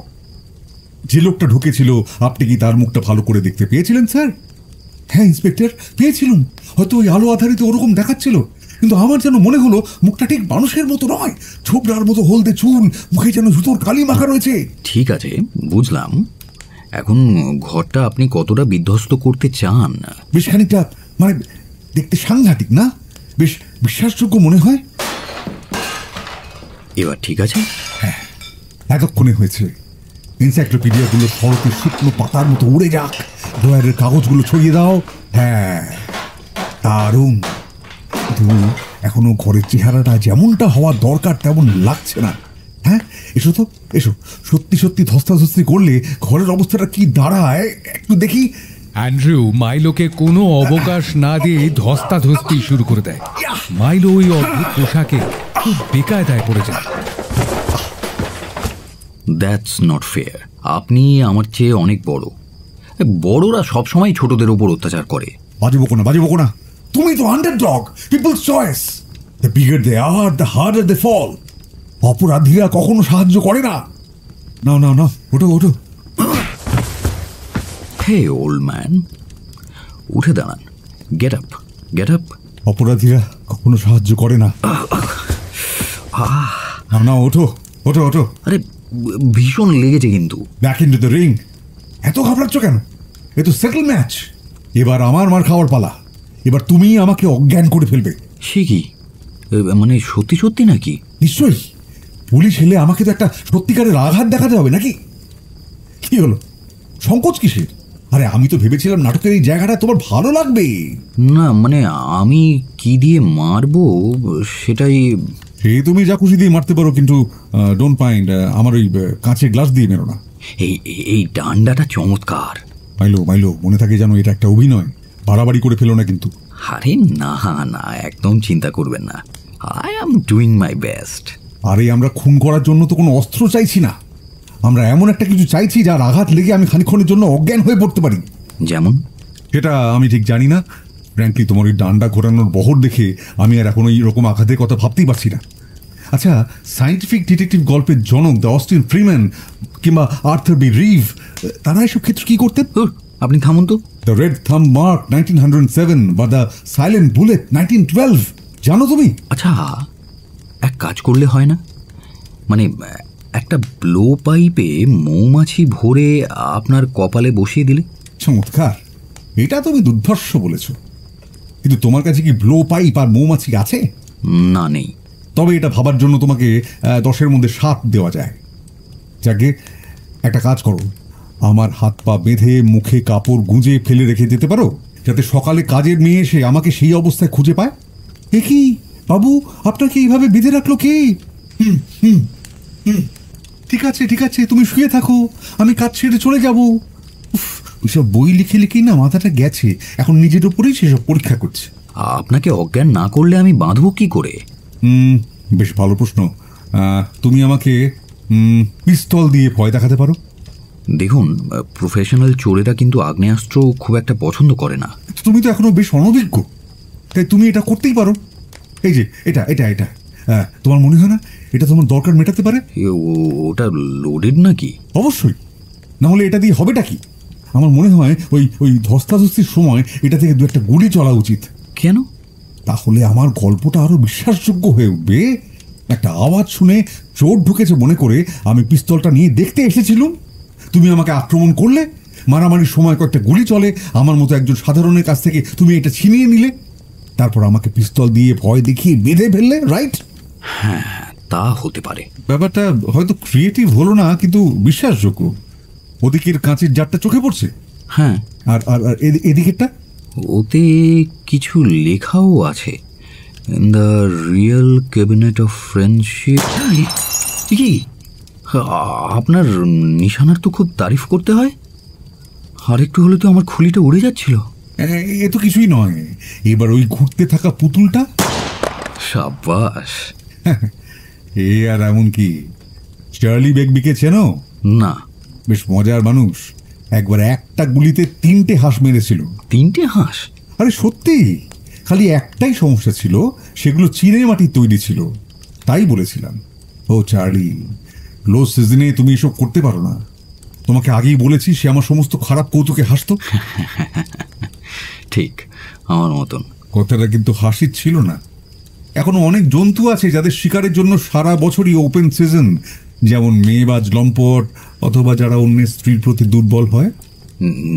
যে লোকটা ঢুকেছিল আপনি কি তার মুখটা ভালো করে দেখতে পেয়েছিলেন স্যার? হ্যাঁ ইন্সপেক্টর, পেয়েছিলাম। হয়তো ওই আলো আধারিত ওরকম দেখাচ্ছিল, কিন্তু আমার যেন মনে হলো মুখটা ঠিক মানুষের মতো নয়। ছোবড়ার মতো হলদে চুল, মুখে যেন জুতোর কালি মাখা রয়েছে। ঠিক আছে, বুঝলাম। এখন ঘরটা আপনি কতটা বিধ্বস্ত করতে চান? বেশ খানিকটা, মানে দেখতে সাংঘাতিক না? বেশ বিশ্বাসযোগ্য মনে হয়। এবার ঠিক আছে? এতক্ষণে হয়েছে। এনসাইক্লোপিডিয়াগুলো সড়কে শুকনো পাতার মতো উড়ে যাক, ড্রয়ারের কাগজগুলো ছড়িয়ে দাও। হ্যাঁ, দারুণ। কিন্তু এখনো ঘরের চেহারাটা যেমনটা হওয়া দরকার তেমন লাগছে না। হ্যাঁ, এসো তো, এসো। সত্যি সত্যি ধস্তাধস্তি করলে ঘরের অবস্থাটা কি দাঁড়ায় একটু দেখি। অ্যান্ড্রু মাইলোকে কোনো অবকাশ না দিয়ে ধস্তাধস্তি শুরু করে দেয়। মাইলো ওই অদ্ভুত পোশাকে খুব বেকায়দায় পড়ে যায়। That's not fair. আপনি আমার চেয়ে অনেক বড়। বড়রা সবসময় ছোটদের উপর অত্যাচার করে। বাজে বকো না, বাজে বকো না। তুমি তো underdog, people's choice. The bigger they are, the harder they fall. অপরাধীরা কখনো সাহায্য করে না। না না না, ওঠো ওঠো। হে ওল্ড ম্যান, উঠে দাঁড়ান। Get up, get up. অপরাধীরা কখনো সাহায্য করে না। না না, ওঠো ওঠো ওঠো। আরে ভীষণ লেগেছে কিন্তু। Back into the ring. এত ঘাবড়াচ্ছ কেন? এ তো সেটেল ম্যাচ। এবার আমার মার খাওয়ার পালা। এবার তুমি আমাকে অজ্ঞান করে ফেলবে। সে কি, মানে সত্যি সত্যি নাকি? নিশ্চয়ই। পুলিশ এলে আমাকে তো একটা সত্যিকারের আঘাত দেখাতে হবে নাকি? কি হলো, সংকোচ কিসের? আরে আমি তো ভেবেছিলাম নাটকের এই জায়গাটা তোমার ভালো লাগবে। না মানে আমি কি দিয়ে মারবো সেটাই। সে তুমি যা খুশি দিয়ে মারতে পারো, কিন্তু ডোন্ট মাইন্ড আমার ওই কাঁচের গ্লাস দিয়ে মেরো না। এই এই ডান্ডাটা চমৎকার। মাইলো মাইলো, মনে থাকে যেন এটা একটা অভিনয়। বাড়াবাড়ি করে ফেলো না কিন্তু। আরে না না, একদম চিন্তা করবেন না। I am doing my best. আরে আমরা খুন করার জন্য তো কোনো অস্ত্র চাইছি না। আমরা এমন একটা কিছু চাইছি যার আঘাত লেগে আমি খানিকক্ষণের জন্য অজ্ঞান হয়ে পড়তে পারি। যেমন? সেটা আমি ঠিক জানি না। ফ্র্যাঙ্কলি তোমার ওই ডান্ডা ঘোরানোর বহর দেখে আমি আর এখন ওই রকম আঘাতের কথা ভাবতেই পারছি না। আচ্ছা, সায়েন্টিফিক ডিটেকটিভ গল্পের জনক দ্য অস্টিন ফ্রিম্যান কিংবা আর্থার বি রিভ, তারা এসব ক্ষেত্রে কি করতেন? আপনি থামুন তো। দ্য রেড থাম মার্ক 1907 বা দ্য সাইলেন্ট বুলেট 1912, জানো তুমি? আচ্ছা, এক কাজ করলে হয় না? মানে একটা ব্লো পাইপে মৌমাছি ভরে আপনার কপালে বসিয়ে দিলে? চমৎকার, এটা তুমি দুর্ধর্ষ বলেছ। কিন্তু তোমার কাছে কি ব্লো পাইপ আর মৌমাছি আছে? না, নেই। তবে এটা ভাবার জন্য তোমাকে 10-এর মধ্যে 7 দেওয়া যায়। যাকে একটা কাজ করো, আমার হাত পা বেঁধে মুখে কাপড় গুঁজে ফেলে রেখে যেতে পারো, যাতে সকালে কাজের মেয়ে এসে আমাকে সেই অবস্থায় খুঁজে পায়। এ কি বাবু, আপনাকে এইভাবে বেঁধে রাখলো কে? হুম হুম হুম, ঠিক আছে ঠিক আছে, তুমি শুয়ে থাকো, আমি কাজ ছেড়ে চলে যাব। ওইসব বই লিখে লিখেই না মাথাটা গেছে, এখন নিজের উপরেই সেসব পরীক্ষা করছে। আপনাকে অজ্ঞান না করলে আমি বাঁধবো কি করে? বেশ ভালো প্রশ্ন। তুমি আমাকে পিস্তল দিয়ে ভয় দেখাতে পারো। দেখুন, প্রফেশনাল চোরেরা কিন্তু আগ্নেয়াস্ত্র খুব একটা পছন্দ করে না। তুমি তো এখনো বেশ অনভিজ্ঞ, তাই তুমি এটা করতেই পারো। এই যে এটা এটা এটা তোমার মনে হয় না এটা তোমার দরকার মেটাতে পারে? ওটা লোডেড নাকি? অবশ্যই, না হলে এটা দিয়ে হবেটা কি? আমার মনে হয় ওই ওই ধস্তাধস্তির সময় এটা থেকে 2-একটা গুলি চলা উচিত। কেন? তাহলে আমার গল্পটা আরো বিশ্বাসযোগ্য হয়ে উঠবে। একটা আওয়াজ শুনে চোর ঢুকেছে মনে করে আমি পিস্তলটা নিয়ে দেখতে এসেছিলাম, তুমি আমাকে আক্রমণ করলে, মারামারির সময় কয়েকটা গুলি চলে, আমার মতো একজন সাধারণের কাছ থেকে তুমি এটা ছিনিয়ে নিলে, তারপর আমাকে পিস্তল দিয়ে ভয় দেখিয়ে বেঁধে ফেললে, রাইট? হ্যাঁ, তা হতে পারে। ব্যাপারটা হয়তো ক্রিয়েটিভ হলো না, কিন্তু বিশ্বাসযোগ্য। ওদিকের কাঁচের জারটা চোখে পড়ছে। হ্যাঁ। আর আর এদিকেরটা? ওতে কিছু লেখাও আছে, in the real cabinet of friendship. কি আপনার নিশানার তো খুব তারিফ করতে হয়। আর একটু হলে তো আমার খুলিটা উড়ে যাচ্ছিল। এ তো কিছুই নয়। এবার ওই ঘুরতে থাকা পুতুলটা। সাবাস। এ আর এমন কি, চার্লি বেগবিকে চেনো? না। বেশ মজার মানুষ। একবার একটা গুলিতে 3টে হাঁস মেরেছিল। 3টে হাঁস? আরে সত্যি, খালি একটাই সমস্যা ছিল, সেগুলো চিনে মাটির তৈরি ছিল। তাই বলেছিলাম, ও চার্লি, লো সিজনে তুমি এসব করতে পারো না। তোমাকে আগেই বলেছি সে আমার সমস্ত খারাপ কৌতুকে হাসতো। ঠিক আমার মতন। কথাটা কিন্তু হাসির ছিল না। এখনো অনেক জন্তু আছে যাদের শিকারের জন্য সারা বছরই ওপেন সিজন, যেমন মেয়েবাজ লম্পট, অথবা যারা অন্যের স্ত্রীর প্রতি দুর্বল হয়।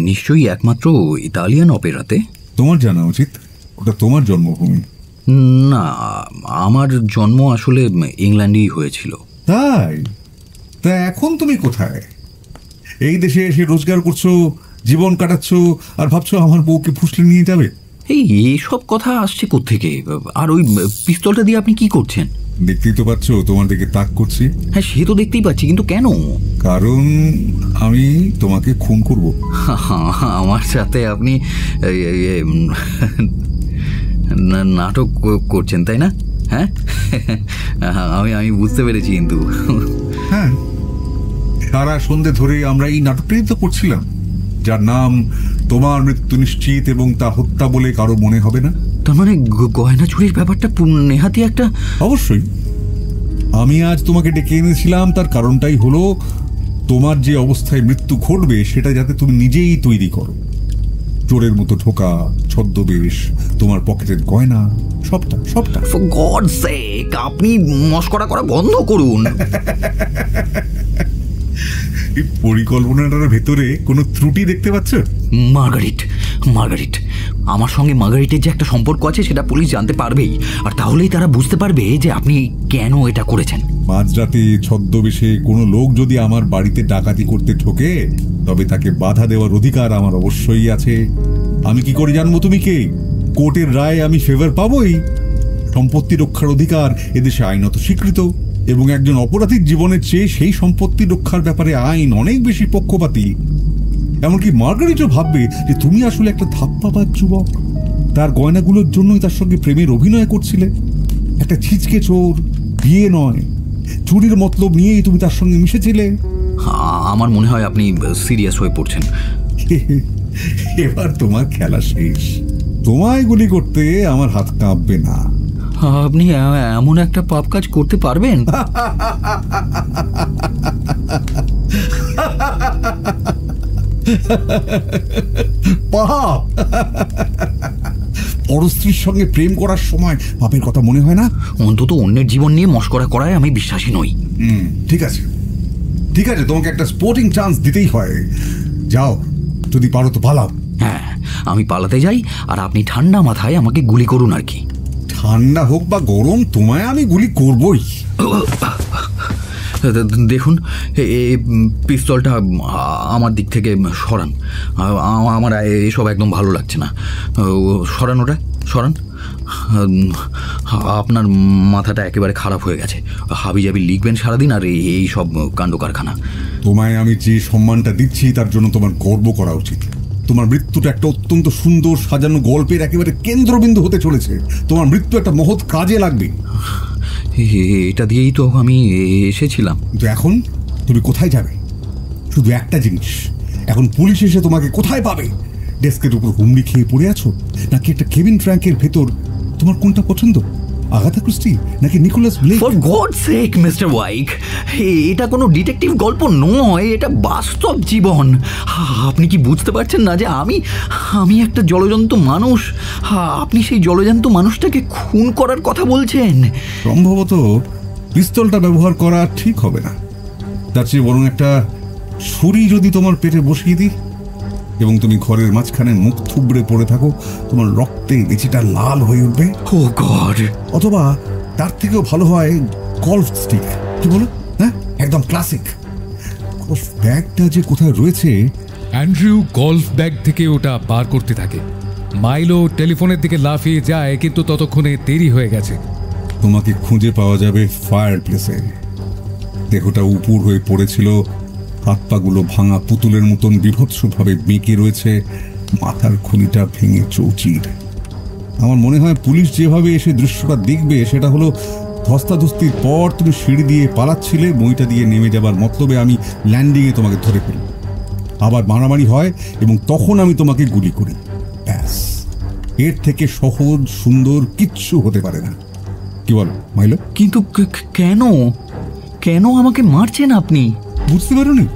নিশ্চয়ই একমাত্র ইতালিয়ান অপেরাতে। তোমার জানা উচিত, ওটা তোমার জন্মভূমি। না, আমার জন্ম আসলে ইংল্যান্ডেই হয়েছিল। তাই? তা এখন তুমি কোথায়? এই দেশে এসে রোজগার করছো, জীবন কাটাচ্ছ, আর ভাবছো আমার বউকে ফুসলে নিয়ে যাবে? এইসব কথা আসছে কোত্থেকে? আর ওই পিস্তলটা দিয়ে আপনি কি করছেন? দেখতেই তো পাচ্ছ তোমার দিকে তাক করছি। হ্যাঁ, সে তো দেখতেই পাচ্ছি, কিন্তু কেন? কারণ আমি তোমাকে খুন করব। আমার সাথে আপনি নাটক করছেন, তাই না? হ্যাঁ, আমি বুঝতে পেরেছি। কিন্তু হ্যাঁ, সারা সন্ধে ধরে আমরা এই নাটকটাই তো করছিলাম, যার নাম তোমার মৃত্যু নিশ্চিত এবং তা হত্যা বলে কারো মনে হবে না। তার মানে গয়না চুরির ব্যাপারটা নেহাতি একটা... অবশ্যই। আমি আজ তোমাকে ডেকে এনেছিলাম তার কারণটাই হলো তোমার যে অবস্থায় মৃত্যু ঘটবে সেটা যাতে তুমি নিজেই তৈরি করো। চোরের মতো ঢোকা, ছদ্মবেশ, তোমার পকেটের গয়না, সবটা সবটা। ফর গডস সেক, আপনি মস্করা করা বন্ধ করুন। এই পরিকল্পনাটার ভেতরে কোনো ত্রুটি দেখতে পাচ্ছ? মার্গারিট, আমার সঙ্গে মার্গারিটের যে একটা সম্পর্ক আছে সেটা পুলিশ জানতে পারবেই, আর তাহলেই তারা বুঝতে পারবে যে আপনি কেন এটা করেছেন। মাঝরাতে ছদ্মবেশে কোনো লোক যদি আমার বাড়িতে ডাকাতি করতে ঢোকে, তবে তাকে বাধা দেওয়ার অধিকার আমার অবশ্যই আছে। আমি কি করে জানবো তুমি কে? কোর্টের রায় আমি ফেভার পাবোই। সম্পত্তি রক্ষার অধিকার এদেশে আইনত স্বীকৃত, এবং একজন অপরাধীর জীবনের চেয়ে সেই সম্পত্তি রক্ষার ব্যাপারে আইন অনেক বেশি পক্ষপাতী। এমনকি মার্গারিটও ভাববে যে তুমি আসলে একটা ধাপ্পাবাজ যুবক, তার গয়নাগুলোর জন্যই তার সঙ্গে প্রেমের অভিনয় করছিলে। একটা ছিচকে চোর, বিয়ে নয়, চুরির মতলব নিয়েই তুমি তার সঙ্গে মিশেছিলে। আমার মনে হয় আপনি সিরিয়াস হয়ে পড়ছেন। এবার তোমার খেলা শেষ। তোমায় গুলি করতে আমার হাত কাঁপবে না। আপনি এমন একটা পাপ কাজ করতে পারবেন? পাপ? পরস্ত্রীর সঙ্গে প্রেম করার সময় পাপের কথা মনে হয় না? অন্তত অন্যের জীবন নিয়ে মস্করা করায় আমি বিশ্বাসী নই। ঠিক আছে, ঠিক আছে, তোমাকে একটা স্পোর্টিং চান্স দিতেই হয়। যাও, যদি পারো তো পালাও। হ্যাঁ, আমি পালাতে যাই, আর আপনি ঠান্ডা মাথায় আমাকে গুলি করুন আর কি। ঠান্ডা হোক বা গরম, তোমায় আমি গুলি করবই। দেখুন, এই পিস্তলটা আমার দিক থেকে সরান। আমার এসব একদম ভালো লাগছে না। সরান, ওটা সরান। আপনার মাথাটা একেবারে খারাপ হয়ে গেছে। হাবিজাবি লিখবেন সারাদিন, আর এই সব কাণ্ড কারখানা। তোমায় আমি যে সম্মানটা দিচ্ছি তার জন্য তোমার গর্ব করা উচিত। তোমার মৃত্যুটা একটা অত্যন্ত সুন্দর সাজানো গল্পের একেবারে কেন্দ্রবিন্দু হতে চলেছে। তোমার মৃত্যু একটা মহৎ কাজে লাগবে। এটা দিয়েই তো আমি এসেছিলাম। কিন্তু এখন তুমি কোথায় যাবে? শুধু একটা জিনিস, এখন পুলিশ এসে তোমাকে কোথায় পাবে? ডেস্কের উপর হুমড়ি খেয়ে পড়ে আছো, নাকি একটা কেবিন ট্র্যাঙ্কের ভেতর? তোমার কোনটা পছন্দ, আগাথা ক্রিস্টি নাকি Nicholas Blake? For God's sake mister Wyke, এটা কোনো ডিটেকটিভ গল্প নয়, এটা বাস্তব জীবন। আপনি কি বুঝতে পারছেন না যে আমি একটা জলজন্ত মানুষ? আপনি সেই জলজন্ত মানুষটাকে খুন করার কথা বলছেন। সম্ভবত পিস্তলটা ব্যবহার করা ঠিক হবে না। তার চেয়ে বরং একটা ছুরি যদি তোমার পেটে বসিয়ে দিই এবং তুমি ঘরের মাঝখানে মুখ থুবড়ে পড়ে থাকো, তোমার রক্তে লিচিটা লাল হয়ে উঠবে। ও গড! অথবা তার থেকেও ভালো হয় গলফ স্টিক। কি বলো? হ্যাঁ, একদম ক্লাসিক। গলফ ব্যাগটা যে কোথায় রয়েছে? অ্যান্ড্রু গলফ ব্যাগ থেকে ওটা বার করতে থাকে। মাইলো টেলিফোনের দিকে লাফিয়ে যায়, কিন্তু ততক্ষণে দেরি হয়ে গেছে। তোমাকে খুঁজে পাওয়া যাবে ফায়ার প্লেসে। দেহটা উপুর হয়ে পড়েছিল, হাত পাগুলো ভাঙা পুতুলের মতন বিভৎসভাবে বেঁকে রয়েছে, মাথার খুলিটা ভেঙে চৌচির। আমার মনে হয় পুলিশ যেভাবে এসে দৃশ্যটা দেখবে সেটা হলো, ধস্তাধস্তির পর তুমি সিঁড়ি দিয়ে পালাচ্ছিলে, বইটা দিয়ে নেমে যাবার মতলবে আমি ল্যান্ডিংয়ে তোমাকে ধরে ফেলি। আবার মারামারি হয় এবং তখন আমি তোমাকে গুলি করি। ব্যাস, এর থেকে সহজ সুন্দর কিচ্ছু হতে পারে না। কি বল মাইলো? কিন্তু কেন কেন আমাকে মারছেন আপনি? বুঝতে পারোনি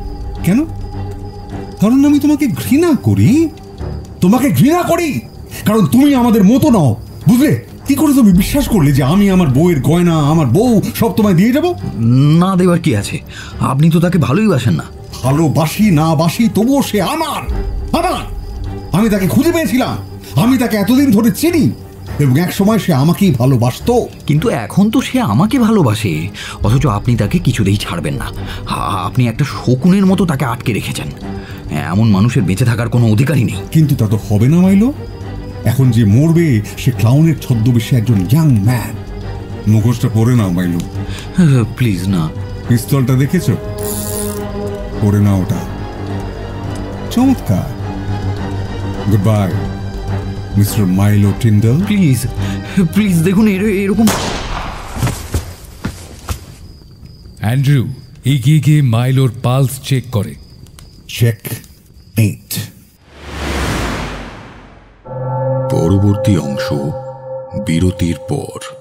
কেন? কারণ আমি তোমাকে ঘৃণা করি। তোমাকে ঘৃণা করি কারণ তুমি আমাদের মতো নও, বুঝলে? কি করে তুমি বিশ্বাস করলে যে আমি আমার বউয়ের গয়না, আমার বউ সব তোমায় দিয়ে যাবো? না দেওয়ার কি আছে? আপনি তো তাকে ভালোই বাসেন না। ভালোবাসি না বাসি, তবুও সে আমার। আমি তাকে খুঁজে পেয়েছিলাম, আমি তাকে এতদিন ধরে চিনি। এবং এক সময় সে আমাকেই ভালোবাসতো। কিন্তু এখন তো সে আমাকে ভালোবাসে, অথচ আপনি তাকে কিছুতেই ছাড়বেন না। আপনি একটা শকুনের মতো তাকে আটকে রেখেছেন। এমন মানুষের বেঁচে থাকার কোনো অধিকারই নেই। কিন্তু তা তো হবে না মাইলো। এখন যে মরবে সে ক্লাউনের ছদ্মবেশে একজন ইয়াং ম্যান। মুখোশটা পরে নাও মাইলো। প্লিজ না। পিস্তলটা দেখেছো? পরে নাও ওটা। চমৎকার। Goodbye mister Milo Tindle. Please please দেখুন এরকম। অ্যান্ড্রু এগিয়ে গিয়ে মাইলোর পালস চেক করে। চেক 8। পরবর্তী অংশ বিরতির পর।